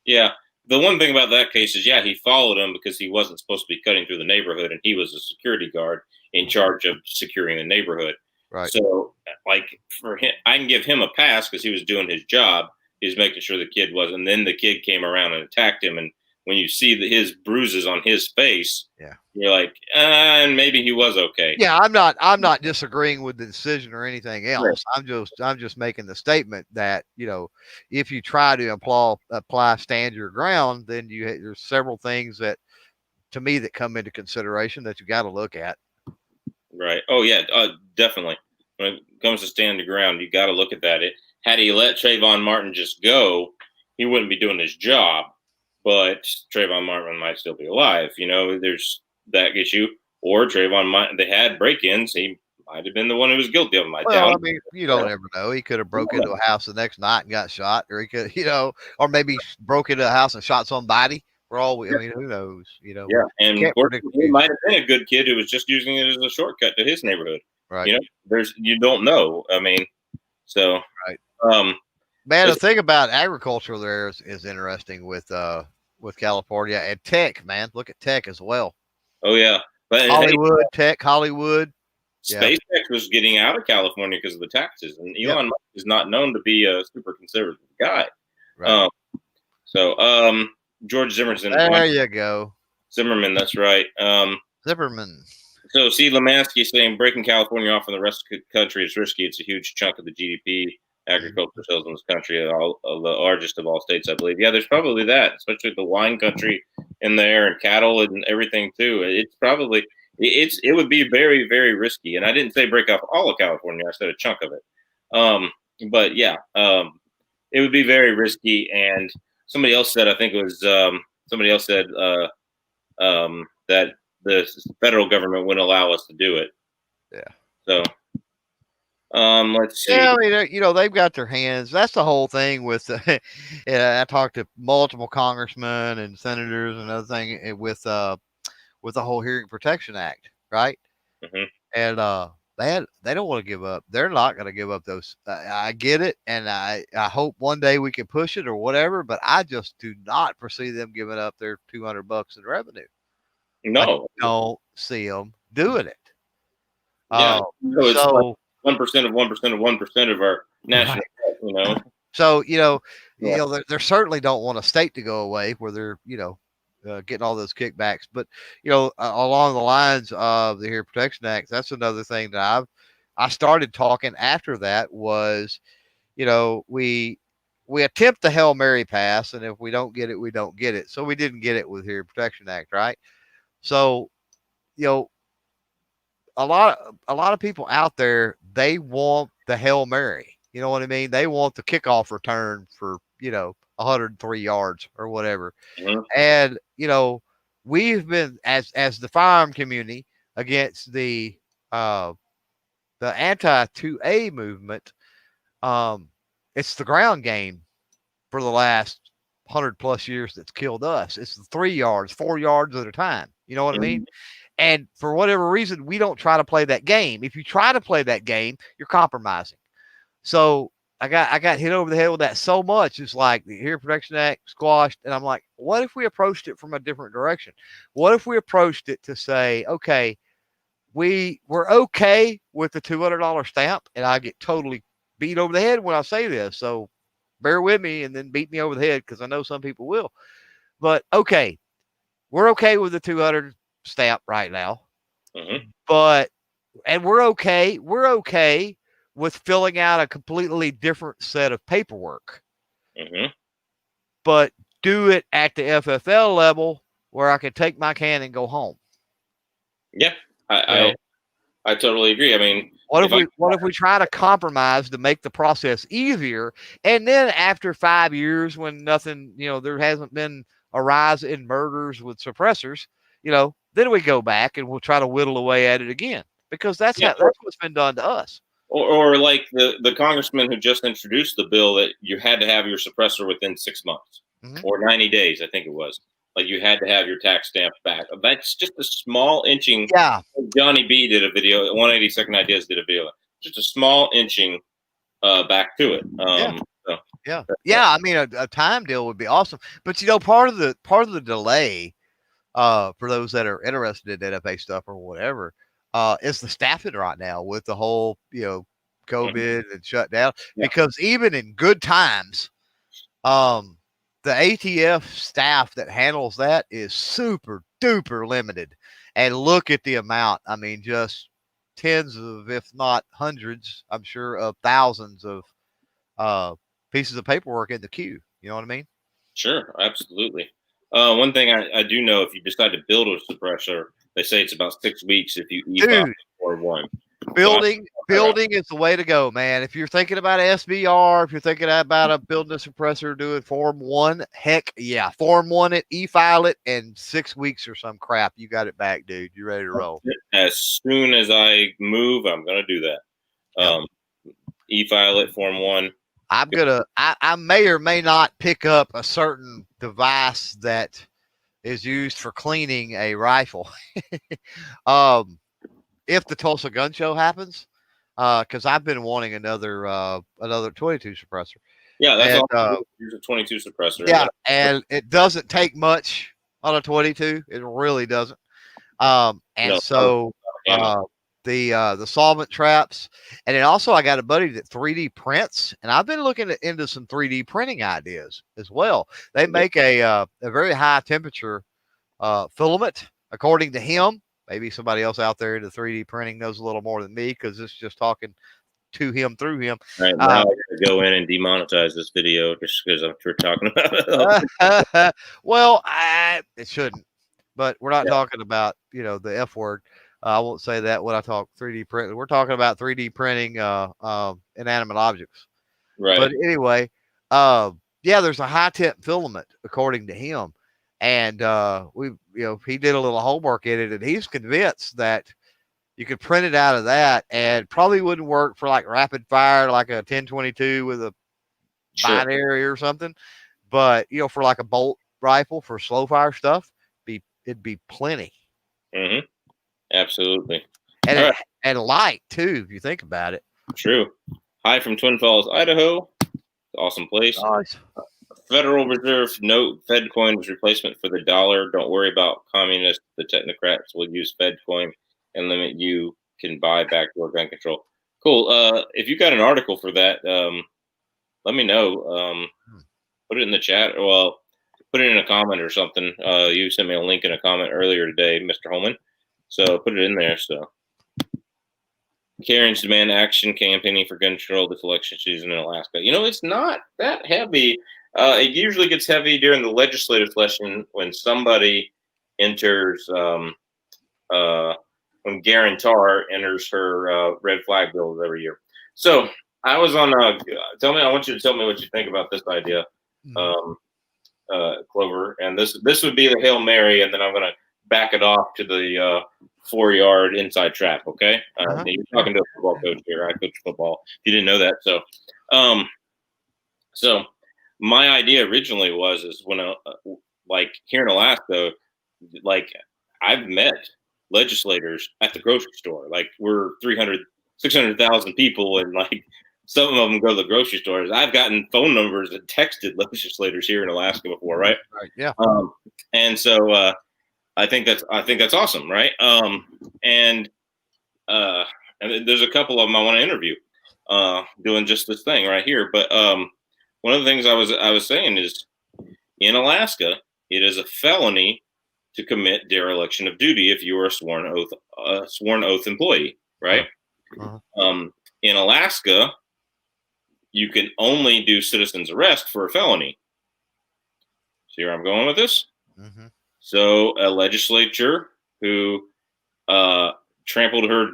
[SPEAKER 1] Yeah. The one thing about that case is, yeah, he followed him because he wasn't supposed to be cutting through the neighborhood, and he was a security guard in charge of securing the neighborhood.
[SPEAKER 2] Right.
[SPEAKER 1] So, like for him, I can give him a pass because he was doing his job. He was making sure the kid was, and then the kid came around and attacked him. And when you see his bruises on his face,
[SPEAKER 2] Yeah.
[SPEAKER 1] you're like, and maybe he was okay.
[SPEAKER 2] Yeah, I'm not disagreeing with the decision or anything else.
[SPEAKER 1] Right.
[SPEAKER 2] I'm just making the statement that, if you try to apply stand your ground, then there's several things that to me that come into consideration that you got to look at.
[SPEAKER 1] Right. Oh yeah, definitely. When it comes to standing the ground, you got to look at that. Had he let Trayvon Martin just go, he wouldn't be doing his job. But Trayvon Martin might still be alive. There's that issue. Or Trayvon might, they had break-ins. He might have been the one who was guilty of them. I
[SPEAKER 2] Well,
[SPEAKER 1] doubt
[SPEAKER 2] I mean, you don't ever know. He could have broke into a house the next night and got shot, or he could, or maybe broke into a house and shot somebody. I mean, who knows?
[SPEAKER 1] Yeah, and
[SPEAKER 2] Can't predict the
[SPEAKER 1] he
[SPEAKER 2] future.
[SPEAKER 1] might have been a good kid who was just using it as a shortcut to his neighborhood.
[SPEAKER 2] Right.
[SPEAKER 1] You don't know. I mean, so
[SPEAKER 2] Right.
[SPEAKER 1] um,
[SPEAKER 2] Man, the thing about agriculture there is interesting with California and tech. Man, look at tech as well.
[SPEAKER 1] oh yeah, but
[SPEAKER 2] Hollywood tech, Hollywood. Yeah.
[SPEAKER 1] SpaceX was getting out of California because of the taxes, and
[SPEAKER 2] Yep.
[SPEAKER 1] Elon Musk is not known to be a super conservative guy.
[SPEAKER 2] Right.
[SPEAKER 1] George Zimmerman.
[SPEAKER 2] There you go.
[SPEAKER 1] Zimmerman, that's right.
[SPEAKER 2] Zimmerman.
[SPEAKER 1] So, see, Lemansky saying breaking California off from the rest of the country is risky. It's a huge chunk of the GDP. Agriculture sales in this country, the largest of all states, I believe. Yeah, there's probably that, especially the wine country in there and cattle and everything too. It would be very, very risky. And I didn't say break off all of California. I said a chunk of it. But yeah, it would be very risky. And somebody else said, I think it was somebody else said that the federal government wouldn't allow us to do it.
[SPEAKER 2] Yeah.
[SPEAKER 1] So, let's see.
[SPEAKER 2] Yeah, I mean, they've got their hands. That's the whole thing with. I talked to multiple congressmen and senators and other thing with the whole Hearing Protection Act, right?
[SPEAKER 1] Mm-hmm.
[SPEAKER 2] And they don't want to give up. They're not going to give up those. I get it, and I hope one day we can push it or whatever. But I just do not foresee them giving up their $200 in revenue.
[SPEAKER 1] No,
[SPEAKER 2] I don't see them doing it.
[SPEAKER 1] Yeah, it's
[SPEAKER 2] so
[SPEAKER 1] 1% of 1% of 1% of our national debt.
[SPEAKER 2] So they certainly don't want a state to go away where they're getting all those kickbacks. But along the lines of the Hearing Protection Act, that's another thing that I started talking after that was, we attempt the Hail Mary pass, and if we don't get it, we don't get it. So we didn't get it with Hearing Protection Act, right? So, you know, a lot of people out there, they want the Hail Mary. You know what I mean? They want the kickoff return for, 103 yards or whatever.
[SPEAKER 1] Mhm.
[SPEAKER 2] And, we've been as the firearm community against uh the anti 2A movement. Um, it's the ground game for the last 100+ years that's killed us. It's the 3 yards, 4 yards at a time. You know what I mean?
[SPEAKER 1] Mhm.
[SPEAKER 2] And for whatever reason, we don't try to play that game. If you try to play that game, you're compromising. So I got hit over the head with that so much. It's like the Hearing Protection Act squashed, and I'm like, what if we approached it from a different direction? What if we approached it to say, okay, we're okay with the $200 stamp, and I get totally beat over the head when I say this. So bear with me and then beat me over the head because I know some people will. But okay, we're okay with the 200 stamp right now.
[SPEAKER 1] Mhm.
[SPEAKER 2] But and we're okay with filling out a completely different set of paperwork.
[SPEAKER 1] Mhm.
[SPEAKER 2] But do it at the FFL level where I can take my can and go home.
[SPEAKER 1] Yeah,
[SPEAKER 2] You know,
[SPEAKER 1] I totally agree. I mean,
[SPEAKER 2] what if
[SPEAKER 1] if I
[SPEAKER 2] we try to compromise to make the process easier, and then after 5 years, when nothing, there hasn't been a rise in murders with suppressors, then we go back and we'll try to whittle away at it again because
[SPEAKER 1] yeah,
[SPEAKER 2] that's what's been done to us.
[SPEAKER 1] or like the congressman who just introduced the bill that you had to have your suppressor within 6 months
[SPEAKER 2] Mhm.
[SPEAKER 1] or 90 days, I think it was. Like you had to have your tax stamp back. That's just a small inching.
[SPEAKER 2] Yeah,
[SPEAKER 1] Johnny B did a video. 182nd Ideas did a video. Just a small inching back to it.
[SPEAKER 2] yeah.
[SPEAKER 1] So,
[SPEAKER 2] Yeah,
[SPEAKER 1] yeah.
[SPEAKER 2] yeah. I mean, a time deal would be awesome, but part of the delay, for those that are interested in NFA stuff or whatever, is the staffing right now with the whole
[SPEAKER 1] Mhm.
[SPEAKER 2] COVID and shutdown.
[SPEAKER 1] Yeah.
[SPEAKER 2] Because even in good times, um, the ATF staff that handles that is super duper limited, and look at the amount. I mean, just tens of, if not hundreds, I'm sure of thousands of uh, pieces of paperwork in the queue. You know what I mean?
[SPEAKER 1] Sure, absolutely. One thing I do know, if you decide to build a suppressor, they say it's about 6 weeks if you e-file
[SPEAKER 2] Dude,
[SPEAKER 1] or one. So I
[SPEAKER 2] building is the way to go, man. If you're thinking about SBR, if you're thinking about building a suppressor, doing Form 1, heck yeah. Form 1 it, e-file it, and 6 weeks or some crap, you got it back, dude. You're ready to roll.
[SPEAKER 1] as soon as I move, I'm gonna do that.
[SPEAKER 2] Yep.
[SPEAKER 1] E-file it, Form 1.
[SPEAKER 2] I may or may not pick up a certain device that is used for cleaning a rifle. um, if the Tulsa Gun Show happens, because I've been wanting another 22 suppressor,
[SPEAKER 1] Yeah, that's
[SPEAKER 2] and
[SPEAKER 1] all. Here's a 22 suppressor. And
[SPEAKER 2] yeah, and it doesn't take much on a 22. It really doesn't. And so
[SPEAKER 1] ammo.
[SPEAKER 2] uh, the solvent traps, and then also I got a buddy that 3D prints, and I've been looking into some 3D printing ideas as well. They make a very high temperature filament, according to him. Maybe somebody else out there into 3D printing knows a little more than me because it's just talking to him through him.
[SPEAKER 1] All right, now I gotta go in and demonetize this video just because we're talking about it.
[SPEAKER 2] Well, it shouldn't, but we're not
[SPEAKER 1] Yeah,
[SPEAKER 2] talking about the F word. I won't say that when I talk 3D print. We're talking about 3D printing inanimate objects. But
[SPEAKER 1] right.
[SPEAKER 2] anyway, yeah, there's a high temp filament according to him, and he did a little homework in it, and he's convinced that you could print it out of that, and probably wouldn't work for like rapid fire, like a 1022 with a
[SPEAKER 1] Sure.
[SPEAKER 2] binary or something. But for like a bolt rifle for slow fire stuff, it'd be plenty,
[SPEAKER 1] Mm-hmm. Absolutely.
[SPEAKER 2] and
[SPEAKER 1] All
[SPEAKER 2] it
[SPEAKER 1] right.
[SPEAKER 2] and light too if you think about it.
[SPEAKER 1] True. Hi from Twin Falls, Idaho. Awesome place.
[SPEAKER 2] Nice.
[SPEAKER 1] Federal Reserve note Fed coin was replacement for the dollar. Don't worry about communists. The technocrats will use Fed coin and limit you can buy backdoor gun control. Cool. If you got an article for that, let me know. Put it in the chat. Well, put it in a comment or something. You sent me a link in a comment earlier today, Mr. Holman. So put it in there. So Karen's demand action campaigning for gun control this election season in Alaska. It's not that heavy. It usually gets heavy during the legislative session when somebody enters when Guarantar enters her red flag bills every year. So I was on. I want you to tell me what you think about this idea, Clover. And this would be the Hail Mary, and then I'm going to back it off to the 4-yard inside trap. Okay, you're talking to a football coach here. I coach football. If you didn't know that, so my idea originally is when like here in Alaska, like I've met legislators at the grocery store. Like we're 600,000 people, and like some of them go to the grocery stores. I've gotten phone numbers and texted legislators here in Alaska before, right?
[SPEAKER 2] Right. Yeah.
[SPEAKER 1] And so I think that's awesome, right? And there's a couple of them I want to interview, doing just this thing right here. But one of the things I was saying is in Alaska, it is a felony to commit dereliction of duty if you are a sworn oath employee, right? In Alaska, you can only do citizen's arrest for a felony. See where I'm going with this? So a legislature who trampled her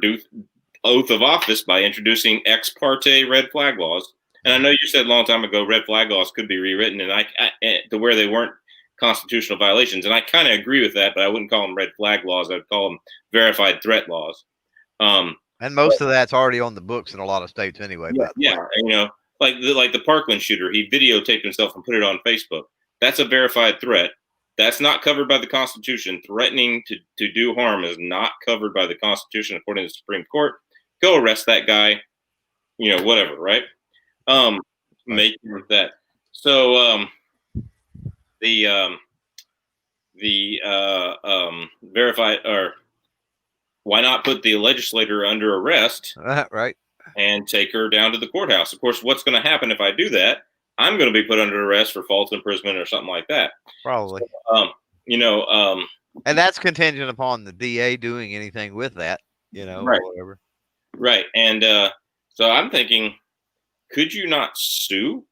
[SPEAKER 1] oath of office by introducing ex parte red flag laws. And I know you said a long time ago red flag laws could be rewritten and to where they weren't constitutional violations, and I kind of agree with that, but I wouldn't call them red flag laws. I'd call them verified threat laws.
[SPEAKER 2] And most of that's already on the books in a lot of states anyway.
[SPEAKER 1] Yeah, and, like the Parkland shooter, he videotaped himself and put it on Facebook. That's a verified threat. That's not covered by the Constitution. Threatening to do harm is not covered by the Constitution, according to the Supreme Court. Go arrest that guy. Whatever, right? Make that. So the verified, or why not put the legislator under arrest,
[SPEAKER 2] right,
[SPEAKER 1] and take her down to the courthouse? Of course, what's going to happen if I do that? I'm going to be put under arrest for false imprisonment or something like that.
[SPEAKER 2] Probably.
[SPEAKER 1] So,
[SPEAKER 2] and that's contingent upon the DA doing anything with that,
[SPEAKER 1] right.
[SPEAKER 2] Or whatever.
[SPEAKER 1] Right. And so I'm thinking, could you not sue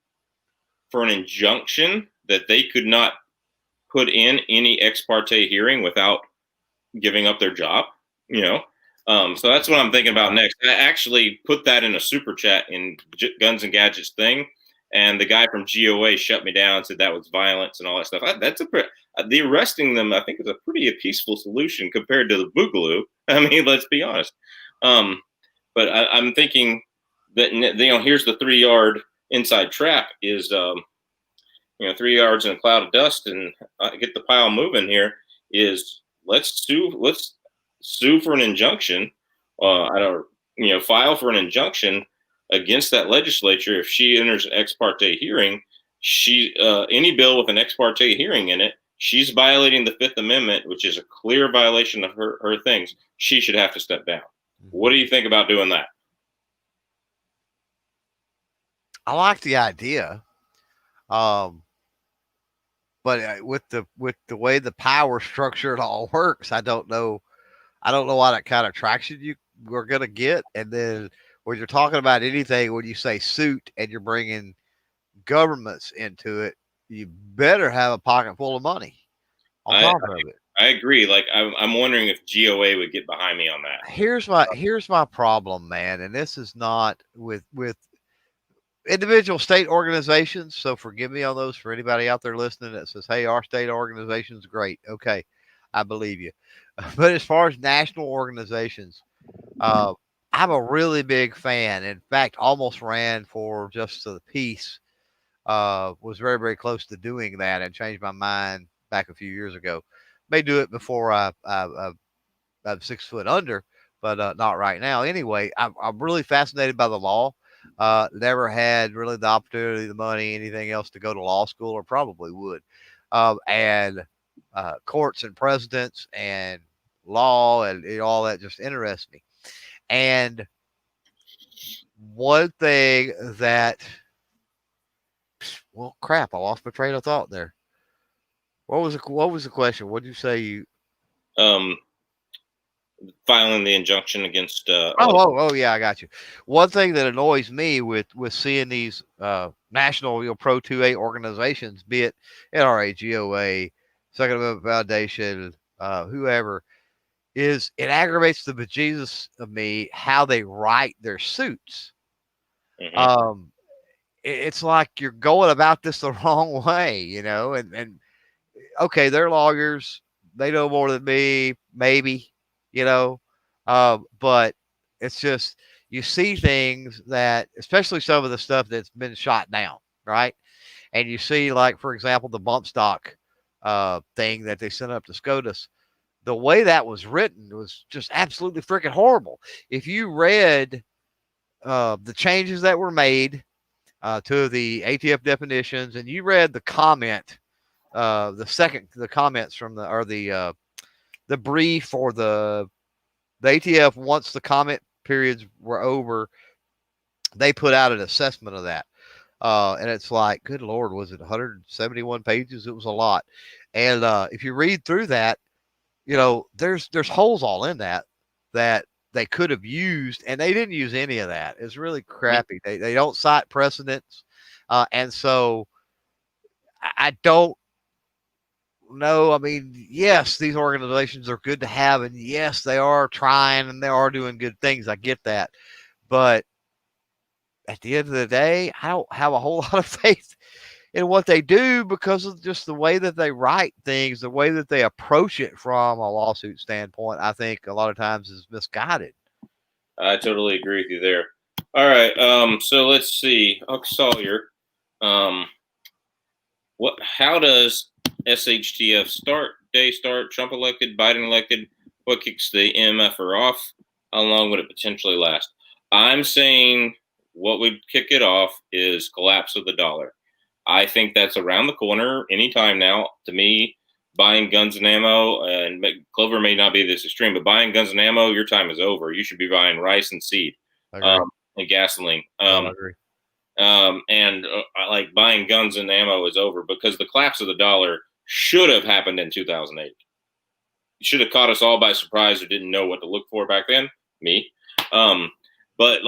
[SPEAKER 1] for an injunction that they could not put in any ex parte hearing without giving up their job? So that's what I'm thinking about next. I actually put that in a super chat in Guns and Gadgets thing, and the guy from GOA shut me down and said that was violence and all that stuff. The arresting them, I think, is a pretty peaceful solution compared to the Boogaloo. I mean, let's be honest. But I'm thinking that here's the 3-yard inside trap is 3 yards in a cloud of dust and get the pile moving. Here is let's sue for an injunction. File for an injunction against that legislature if she enters an ex parte hearing. Any bill with an ex parte hearing in it, she's violating the Fifth Amendment, which is a clear violation of her things. She should have to step down. What do you think about doing that?
[SPEAKER 2] I like the idea, but with the way the power structure it all works, I don't know what kind of traction you are going to get. And then when you're talking about anything, when you say suit and you're bringing governments into it, you better have a pocket full of money on top of it.
[SPEAKER 1] I agree. Like I'm wondering if GOA would get behind me on that.
[SPEAKER 2] Here's my problem, man, and this is not with individual state organizations. So forgive me on those for anybody out there listening that says, "Hey, our state organization is great." Okay, I believe you. But as far as national organizations, I'm a really big fan. In fact, almost ran for Justice of the Peace. Was very, very close to doing that and changed my mind back a few years ago. May do it before I'm 6 foot under, but not right now. Anyway, I'm really fascinated by the law. Never had really the opportunity, the money, anything else to go to law school, or probably would. And courts and presidents and law and all that just interests me. And one thing that, well, crap, I lost my train of thought there. What was the question? What did you say?
[SPEAKER 1] Filing the injunction against.
[SPEAKER 2] Oh, yeah, I got you. One thing that annoys me with seeing these national Pro 2A organizations, be it NRA, GOA, Second Amendment Foundation, whoever, is it aggravates the bejesus of me how they write their suits.
[SPEAKER 1] Mm-hmm.
[SPEAKER 2] It's like you're going about this the wrong way, and okay, they're lawyers. They know more than me, maybe, you know, but it's just, you see things that, especially some of the stuff that's been shot down, right? And you see, like, for example, the bump stock thing that they sent up to SCOTUS. The way that was written was just absolutely freaking horrible. If you read the changes that were made to the ATF definitions, and you read the comment, the comments from the brief, or the ATF, once the comment periods were over, they put out an assessment of that. And it's like, good Lord, was it 171 pages? It was a lot. And if you read through that, there's holes all in that they could have used, and they didn't use any of that. It's really crappy. They don't cite precedents. And so I don't know. I mean, yes, these organizations are good to have, and yes, they are trying and they are doing good things. I get that. But at the end of the day, I don't have a whole lot of faith in what they do, because of just the way that they write things, the way that they approach it from a lawsuit standpoint. I think a lot of times is misguided.
[SPEAKER 1] I totally agree with you there. All right. So let's see. Huck Sawyer. How does SHTF start? Trump elected, Biden elected. What kicks the MFR off? How long would it potentially last? I'm saying what would kick it off is collapse of the dollar. I think that's around the corner anytime now. To me, buying guns and ammo, and Clover may not be this extreme, but buying guns and ammo, your time is over. You should be buying rice and seed, and gasoline.
[SPEAKER 2] I agree.
[SPEAKER 1] And like buying guns and ammo is over, because the collapse of the dollar should have happened in 2008. It should have caught us all by surprise, or didn't know what to look for back then. Me. But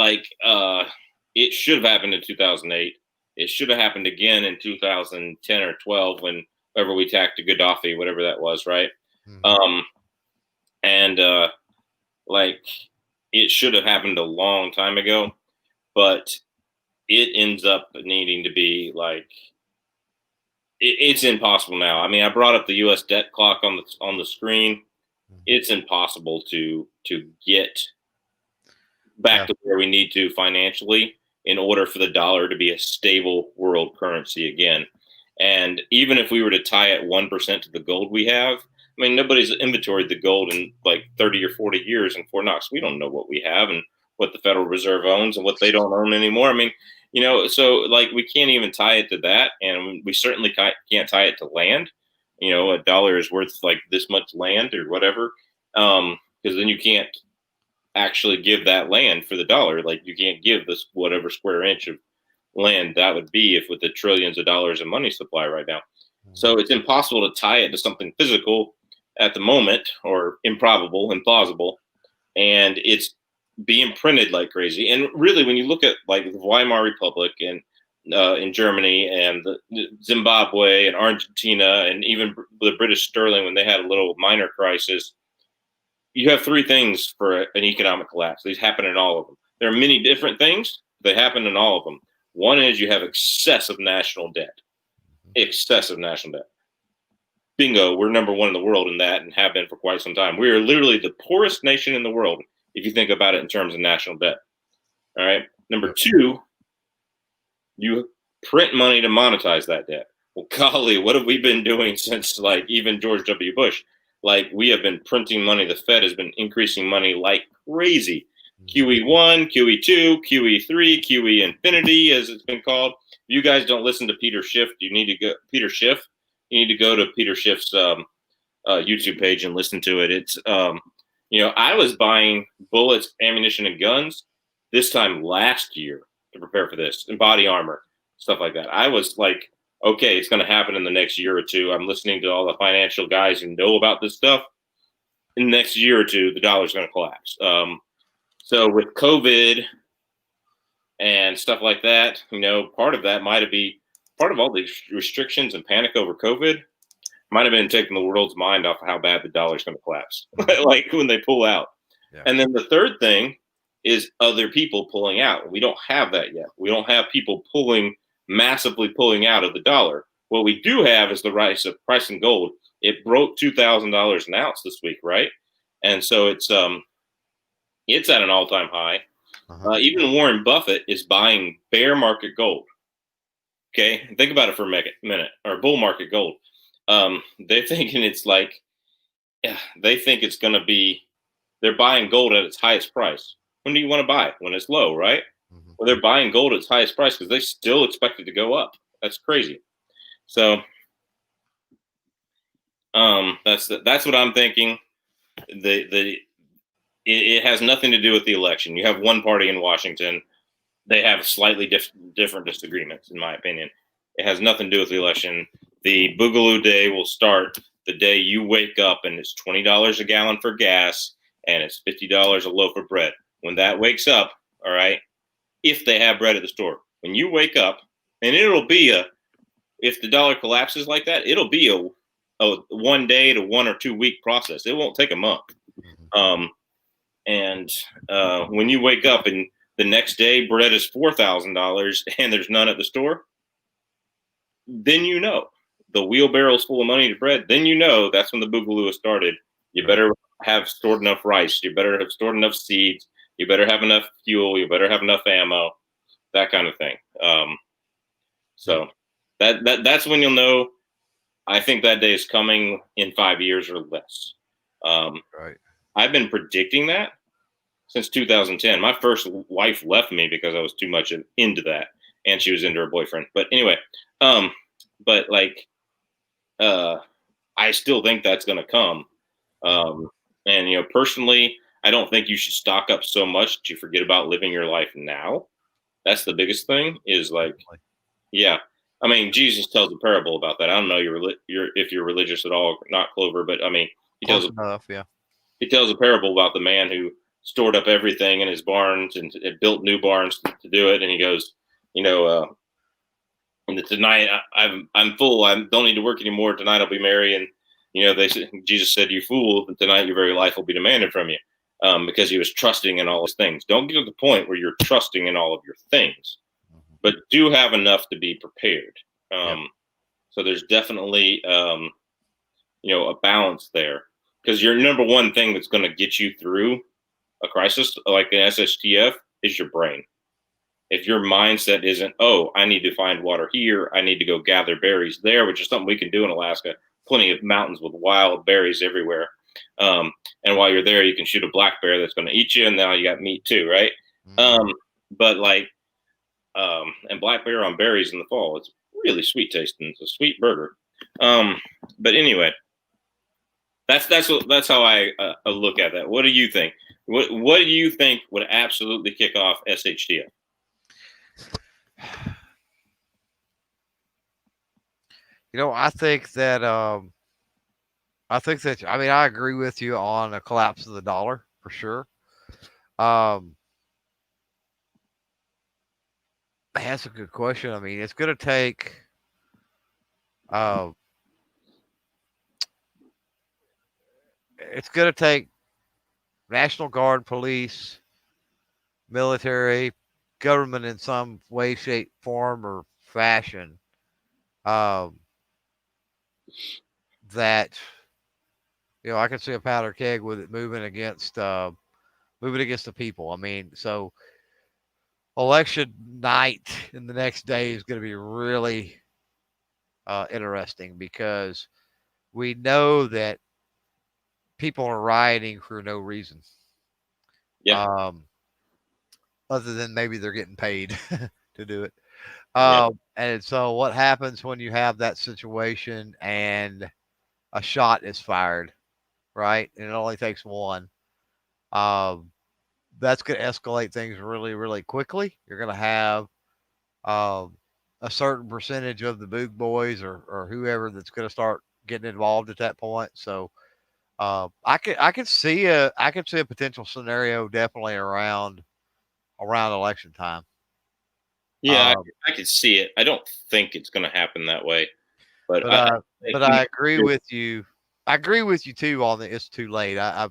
[SPEAKER 1] it should have happened in 2008. It should have happened again in 2010 or 12, whenever we attacked Gaddafi, whatever that was, right? Mm-hmm. It should have happened a long time ago, but it ends up needing to be it's impossible now. I mean, I brought up the U.S. debt clock on the screen. It's impossible to get back to where we need to financially in order for the dollar to be a stable world currency again. And even if we were to tie it 1% to the gold we have, I mean, nobody's inventoried the gold in like 30 or 40 years in Fort Knox. We don't know what we have and what the Federal Reserve owns and what they don't own anymore. I mean, so we can't even tie it to that. And we certainly can't tie it to land. A dollar is worth like this much land or whatever. Because then you can't actually give that land for the dollar. Like, you can't give this whatever square inch of land that would be if with the trillions of dollars of money supply right now. So it's impossible to tie it to something physical at the moment, or implausible. And it's being printed like crazy. And really, when you look at like the Weimar Republic and in Germany and Zimbabwe and Argentina and even the British sterling, when they had a little minor crisis, you have three things for an economic collapse. These happen in all of them. There are many different things. They happen in all of them. One is you have excessive national debt. Excessive national debt. Bingo, we're number one in the world in that, and have been for quite some time. We are literally the poorest nation in the world, if you think about it in terms of national debt. All right. Number two, you print money to monetize that debt. Well, golly, what have we been doing since like even George W. Bush? Like, we have been printing money. The Fed has been increasing money like crazy. QE1, QE2, QE3, QE infinity, as it's been called. If you guys don't listen to Peter Schiff, you need to go to Peter Schiff's YouTube page and listen to it. It's I was buying bullets, ammunition, and guns this time last year to prepare for this, and body armor, stuff like that. I was like, okay, it's going to happen in the next year or two. I'm listening to all the financial guys who know about this stuff. In the next year or two, the dollar's going to collapse. So with COVID and stuff like that, part of that might be part of all these restrictions and panic over COVID might have been taking the world's mind off of how bad the dollar's going to collapse, like when they pull out.
[SPEAKER 2] Yeah.
[SPEAKER 1] And then the third thing is other people pulling out. We don't have that yet. We don't have people massively pulling out of the dollar. What we do have is the rise of price in gold. It broke $2,000 an ounce this week, right? And so it's at an all-time high. Even Warren Buffett is buying bear market gold. Okay, think about it for a minute, or bull market gold. They're thinking it's like, yeah, they think it's going to be. They're buying gold at its highest price. When do you want to buy it? When it's low, right? Well, they're buying gold at its highest price because they still expect it to go up. That's crazy. So, that's what I'm thinking. It has nothing to do with the election. You have one party in Washington. They have slightly different disagreements, in my opinion. It has nothing to do with the election. The Boogaloo Day will start the day you wake up and it's $20 a gallon for gas and it's $50 a loaf of bread. When that wakes up, all right, if they have bread at the store, when you wake up, and it'll be if the dollar collapses like that, it'll be a 1 day to 1 or 2 week process. It won't take a month. And when you wake up and the next day bread is $4,000 and there's none at the store, then you know the wheelbarrow's full of money to bread. Then you know that's when the Boogaloo has started. You better have stored enough rice. You better have stored enough seeds. You better have enough fuel. You better have enough ammo. That kind of thing. So that's when you'll know. I think that day is coming in 5 years or less.
[SPEAKER 2] Right.
[SPEAKER 1] I've been predicting that since 2010. My first wife left me because I was too much into that, and she was into her boyfriend. But anyway, but like, I still think that's going to come. And personally, I don't think you should stock up so much that you forget about living your life now. That's the biggest thing. Is like, yeah. I mean, Jesus tells a parable about that. I don't know if you're religious at all, not Clover, but I mean, he tells a parable about the man who stored up everything in his barns and built new barns to do it. And he goes, tonight I'm full. I don't need to work anymore. Tonight I'll be merry. And Jesus said, "You fool! Tonight your very life will be demanded from you," because he was trusting in all his things. Don't get to the point where you're trusting in all of your things, but do have enough to be prepared. So there's definitely a balance there, because your number one thing that's going to get you through a crisis like an SSTF is your brain. If your mindset isn't, oh, I need to find water here, I need to go gather berries there, which is something we can do in Alaska. Plenty of mountains with wild berries everywhere. And while you're there, you can shoot a black bear that's going to eat you, and now you got meat too, right? But like, and black bear on berries in the fall, it's really sweet tasting. It's a sweet burger. But anyway, that's how I look at that. What do you think? What do you think would absolutely kick off SHTF?
[SPEAKER 2] I think that I agree with you on a collapse of the dollar for sure. That's a good question. I mean, it's going to take National Guard, police, military, government in some way, shape, form, or fashion that I can see a powder keg with it moving against the people. I mean, so election night and the next day is going to be really interesting, because we know that people are rioting for no reason.
[SPEAKER 1] Yeah.
[SPEAKER 2] Other than maybe they're getting paid to do it.
[SPEAKER 1] Yeah.
[SPEAKER 2] And so what happens when you have that situation and a shot is fired, right? And it only takes one. That's going to escalate things really, really quickly. You're going to have a certain percentage of the Boog boys or whoever that's going to start getting involved at that point. So I could see a potential scenario definitely around election time.
[SPEAKER 1] Yeah, I could see it. I don't think it's going to happen that way. But
[SPEAKER 2] But I agree with you. I agree with you too on the it's too late. I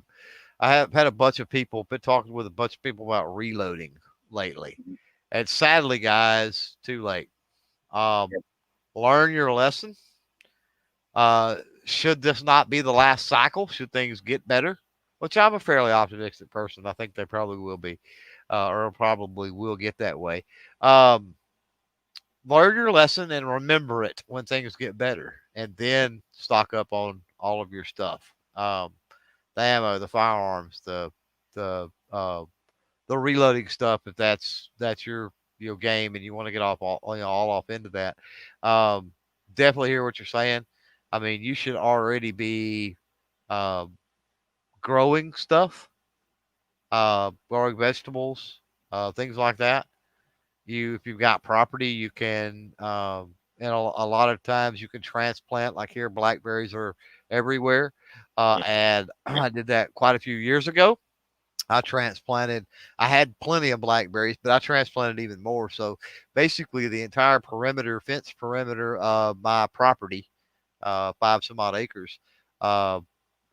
[SPEAKER 2] have had a bunch of people been talking with a bunch of people about reloading lately, and sadly, guys, too late. Um, learn your lesson. Should this not be the last cycle? Should things get better? Which I'm a fairly optimistic person. I think they probably will be, or probably will get that way. Um, learn your lesson and remember it when things get better, and then stock up on all of your stuff. The ammo, the firearms, the the reloading stuff. If that's your game and you want to get off all off into that, um, definitely hear what you're saying. I mean, you should already be um, growing stuff, growing vegetables, things like that. If you've got property, you can, and a lot of times you can transplant. Like here, blackberries are everywhere, and I did that quite a few years ago. I transplanted. I had plenty of blackberries, but I transplanted even more. So basically, the entire fence perimeter of my property, five some odd acres, uh,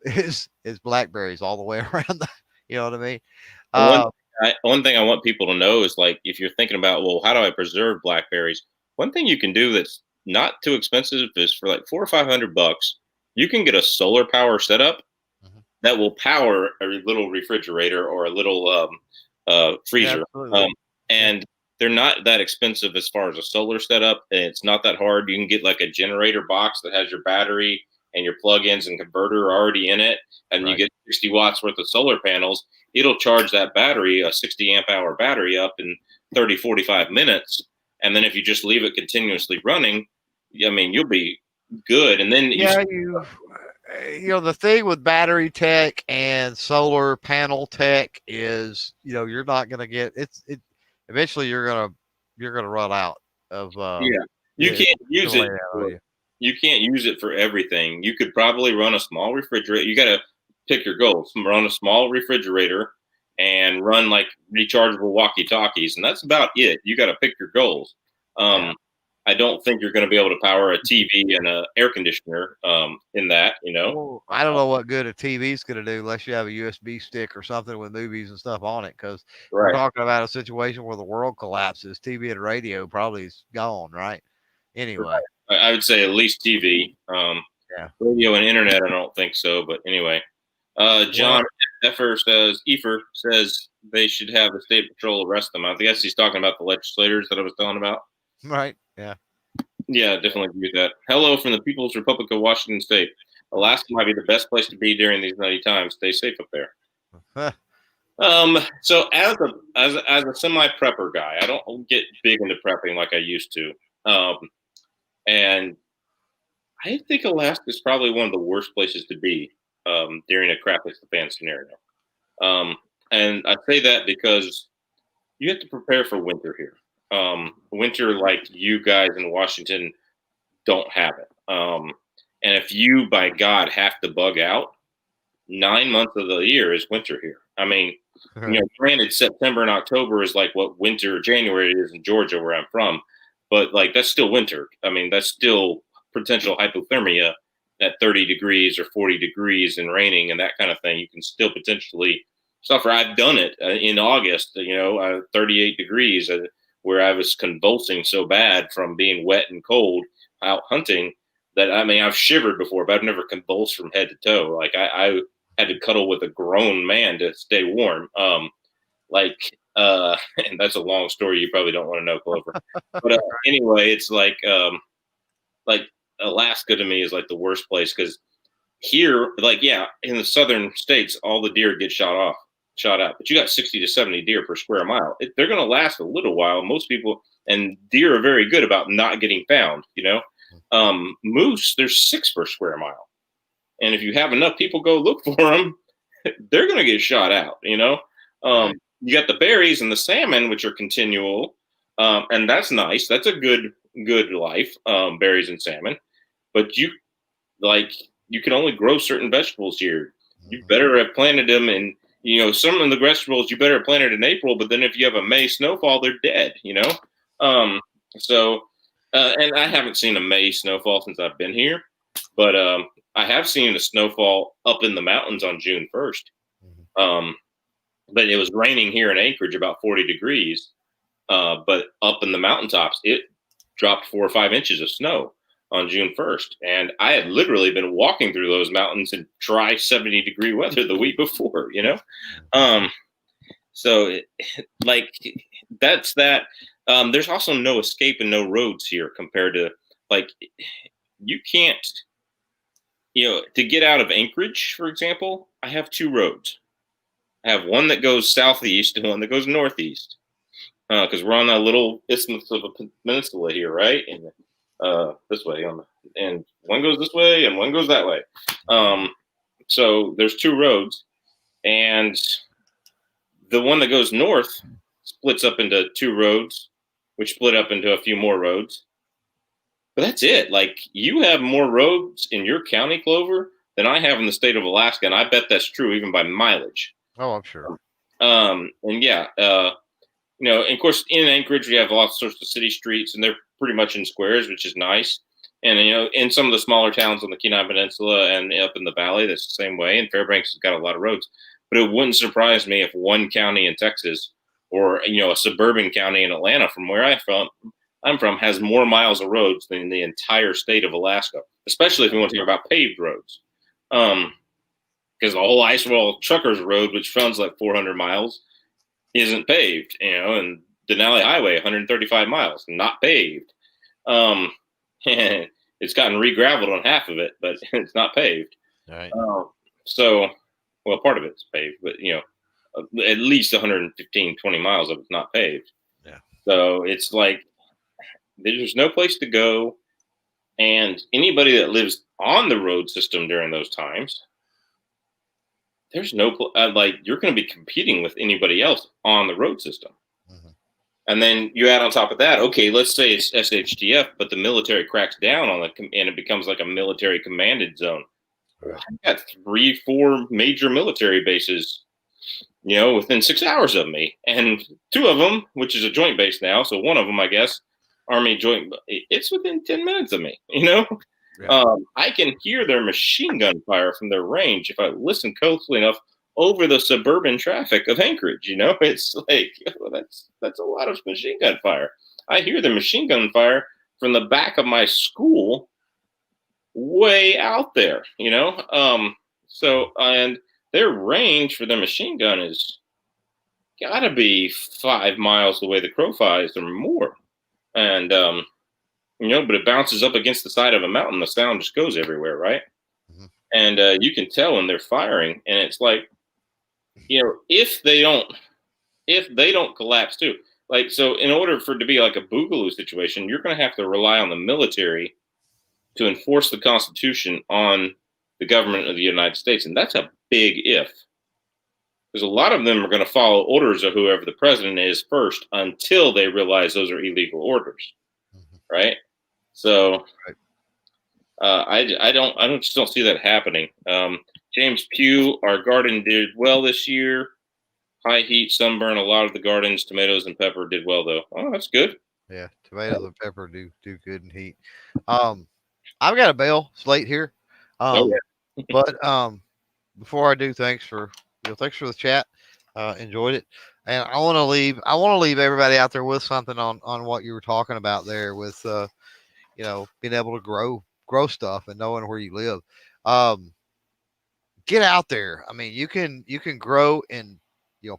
[SPEAKER 2] is blackberries all the way around. You know what I mean?
[SPEAKER 1] one
[SPEAKER 2] Uh,
[SPEAKER 1] one thing I want people to know is like if you're thinking about, well, how do I preserve blackberries? One thing you can do that's not too expensive is for like $400 or $500, you can get a solar power setup
[SPEAKER 2] mhm.
[SPEAKER 1] that will power a little refrigerator or a little
[SPEAKER 2] Yeah,
[SPEAKER 1] freezer.
[SPEAKER 2] absolutely.
[SPEAKER 1] Um,
[SPEAKER 2] Yeah,
[SPEAKER 1] and they're not that expensive as far as a solar setup, and it's not that hard. You can get like a generator box that has your battery and your plugins and converter already in it, and you
[SPEAKER 2] right.
[SPEAKER 1] get 60 watts worth of solar panels. It'll charge that battery, a 60 amp hour battery, up in 30, 45 minutes. And then if you just leave it continuously running, I mean, you'll be good. And then you,
[SPEAKER 2] Yeah, the thing with battery tech and solar panel tech is, you're not going to get it. Eventually you're gonna run out of
[SPEAKER 1] yeah, you
[SPEAKER 2] it's
[SPEAKER 1] can't use
[SPEAKER 2] gonna lay
[SPEAKER 1] it.
[SPEAKER 2] that on you.
[SPEAKER 1] You can't use it for everything. You could probably run a small refrigerator. You got to pick your goals. Run a small refrigerator and run like rechargeable walkie talkies, and that's about it. You got to pick your goals.
[SPEAKER 2] Yeah.
[SPEAKER 1] Um, I don't think you're going to be able to power a TV and a air conditioner in that.
[SPEAKER 2] Well, I don't know what good a TV's gonna do unless you have a USB stick or something with movies and stuff on it. Because we're
[SPEAKER 1] Right.
[SPEAKER 2] talking about a situation where the world collapses. TV and radio probably is gone, right? Anyway,
[SPEAKER 1] I would say at least TV.
[SPEAKER 2] yeah.
[SPEAKER 1] Radio and internet, I don't think so. But anyway,
[SPEAKER 2] Well,
[SPEAKER 1] John Efer says they should have the state patrol arrest them. I guess he's talking about the legislators that I was telling about.
[SPEAKER 2] right. Yeah.
[SPEAKER 1] Yeah, definitely agree with that. Hello from the People's Republic of Washington State. Alaska might be the best place to be during these nutty times. Stay safe up there. So as a semi prepper guy, I don't get big into prepping like I used to. And I think Alaska is probably one of the worst places to be during a crap is the fan scenario. And I say that because you have to prepare for winter here. Winter, like you guys in Washington, don't have it. And if you, by God, have to bug out, 9 months of the year is winter here. I mean, granted, September and October is like what winter, January is in Georgia, where I'm from, but like that's still winter. I mean, that's still potential hypothermia at 30 degrees or 40 degrees and raining and that kind of thing. You can still potentially suffer. I've done it in August, 38 degrees, where I was convulsing so bad from being wet and cold out hunting that I mean, I've shivered before, but I've never convulsed from head to toe. Like I had to cuddle with a grown man to stay warm. And that's a long story. You probably don't want to know, Clover. But anyway, it's like Alaska to me is like the worst place because here, like, yeah, in the southern states, all the deer get shot out, but you got 60 to 70 deer per square mile. They're going to last a little while. Most people and deer are very good about not getting found. Moose, there's 6 per square mile. And if you have enough people go look for them, they're going to get shot out.
[SPEAKER 2] Right.
[SPEAKER 1] You got the berries and the salmon, which are continual. And that's nice. That's a good life, berries and salmon. But you can only grow certain vegetables here. You
[SPEAKER 2] Mhm.
[SPEAKER 1] better have planted them, and some of the vegetables you better have planted in April. But then if you have a May snowfall, they're dead. Um, so And I haven't seen a May snowfall since I've been here, but I have seen a snowfall up in the mountains on June 1st. But it was raining here in Anchorage about 40 degrees. But up in the mountaintops, it dropped 4 or 5 inches of snow on June 1st. And I had literally been walking through those mountains in dry 70-degree weather the week before, So, like, that's that. There's also no escape and no roads here compared to, like, you can't, to get out of Anchorage, for example, I have 2 roads. I have one that goes southeast and one that goes northeast. Because we're on a little isthmus of a peninsula here, right? And this way, and one goes this way and one goes that way. So there's 2 roads, and the one that goes north splits up into 2 roads, which split up into a few more roads. But that's it. Like, you have more roads in your county, Clover, than I have in the state of Alaska, and I bet that's true even by mileage.
[SPEAKER 2] Oh, I'm sure.
[SPEAKER 1] And yeah, and of course, in Anchorage, we have all sorts of city streets, and they're pretty much in squares, which is nice. And, in some of the smaller towns on the Kenai Peninsula and up in the valley, that's the same way. And Fairbanks has got a lot of roads. But it wouldn't surprise me if one county in Texas or, a suburban county in Atlanta, from where I'm from, has more miles of roads than the entire state of Alaska, especially if we want to talk about paved roads. Because the whole Icewell Truckers Road, which runs like 400 miles, isn't paved, and Denali Highway, 135 miles, not paved. It's gotten re-graveled on half of it, but it's not paved.
[SPEAKER 2] All right.
[SPEAKER 1] So, well, part of it's paved, but at least 115, 20 miles of it's not paved.
[SPEAKER 2] Yeah.
[SPEAKER 1] So it's like there's no place to go, and anybody that lives on the road system during those times, there's no you're going to be competing with anybody else on the road system. And then you add on top of that, okay, let's say it's SHTF, but the military cracks down on it and it becomes like a military commanded zone.
[SPEAKER 2] Right.
[SPEAKER 1] I've got 3, 4 major military bases, within 6 hours of me, and 2 of them, which is a joint base now. So one of them, I guess, Army joint, it's within 10 minutes of me, Yeah. I can hear their machine gun fire from their range if I listen closely enough over the suburban traffic of Anchorage. It's like, that's a lot of machine gun fire. I hear the machine gun fire from the back of my school way out there, So, and their range for their machine gun is gotta be 5 miles the way the crow flies or more. And, but it bounces up against the side of a mountain. The sound just goes everywhere, right? And you can tell when they're firing, and it's like, if they don't collapse too, like, so in order for it to be like a boogaloo situation, you're going to have to rely on the military to enforce the Constitution on the government of the United States, and that's a big if. Because a lot of them are going to follow orders of whoever the president is first until they realize those are illegal orders, right? So, I just don't see that happening. James Pugh, our garden did well this year. High heat, sunburn, a lot of the gardens, tomatoes and pepper did well though. Oh, that's good.
[SPEAKER 2] Yeah, tomatoes and pepper do good in heat. I've got a bell. It's late here. But before I do, thanks for the chat. Enjoyed it. And I want to leave everybody out there with something on what you were talking about there with being able to grow stuff and knowing where you live. Get out there. I mean, you can grow in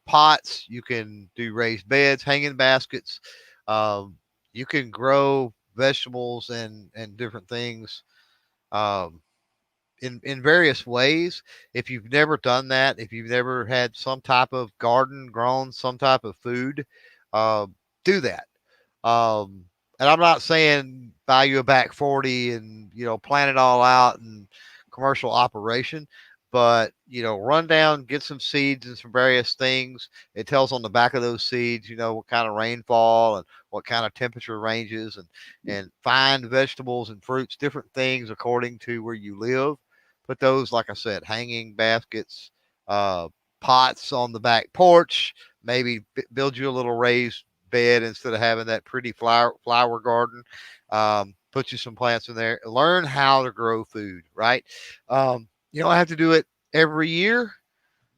[SPEAKER 2] pots. You can do raised beds, hanging baskets. You can grow vegetables and different things in various ways. If you've never done that, if you've never had some type of garden, grown some type of food, do that. And I'm not saying buy you a back 40 and plan it all out and commercial operation, but run down, get some seeds and some various things. It tells on the back of those seeds, what kind of rainfall and what kind of temperature ranges, and find vegetables and fruits, different things according to where you live. Put those, like I said, hanging baskets, pots on the back porch. Maybe build you a little raised bed instead of having that pretty flower garden. Put you some plants in there. Learn how to grow food, right? You don't have to do it every year,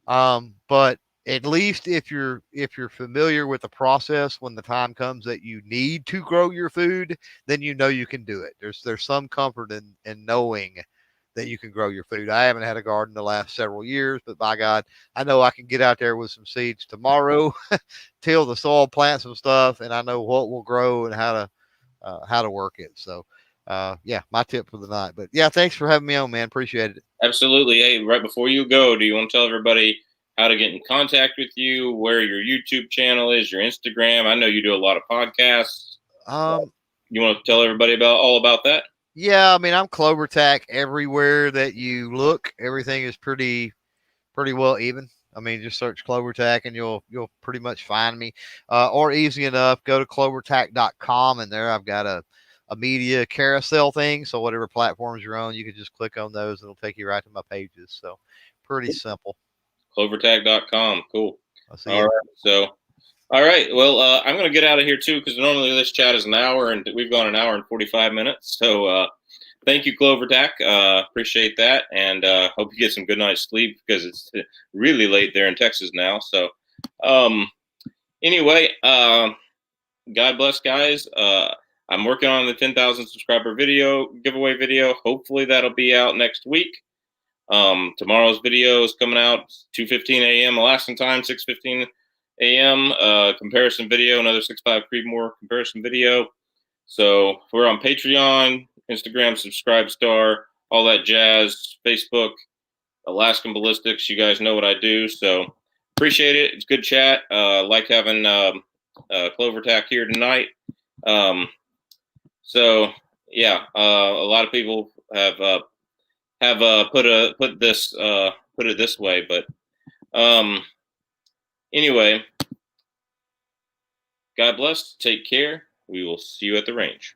[SPEAKER 2] but at least if you're familiar with the process, when the time comes that you need to grow your food, then you know you can do it. There's some comfort in knowing that you can grow your food. I haven't had a garden the last several years, but by God, I know I can get out there with some seeds tomorrow, till the soil, plant some stuff, and I know what will grow and how to work it. So, yeah, my tip for the night. But yeah, thanks for having me on, man. Appreciate it.
[SPEAKER 1] Absolutely. Hey, right before you go, do you want to tell everybody how to get in contact with you, where your YouTube channel is, your Instagram? I know you do a lot of podcasts. You want to tell everybody all about that?
[SPEAKER 2] Yeah, I mean, I'm Clovertac everywhere that you look. Everything is pretty well even. I mean, just search Clovertac and you'll pretty much find me. Or easy enough, go to clovertac.com, and there I've got a media carousel thing. So whatever platforms you're on, you can just click on those. It'll take you right to my pages. So pretty simple.
[SPEAKER 1] Clovertac.com. Cool.
[SPEAKER 2] All
[SPEAKER 1] right. So, all right. Well, I'm going to get out of here too, because normally this chat is an hour, and we've gone an hour and 45 minutes. So, thank you, Clovertac. Appreciate that, and hope you get some good night's sleep, because it's really late there in Texas now. So, anyway, God bless, guys. I'm working on the 10,000 subscriber giveaway video. Hopefully that'll be out next week. Tomorrow's video is coming out 2:15 a.m. Alaskan time, 6:15 a.m. Comparison video, another 6.5 Creedmoor comparison video. So we're on Patreon, Instagram, Subscribestar, all that jazz, Facebook, Alaskan Ballistics. You guys know what I do, so appreciate it. It's good chat. Like having Clovertac here tonight. So yeah, a lot of people have put it this way, but anyway, God bless. Take care. We will see you at the range.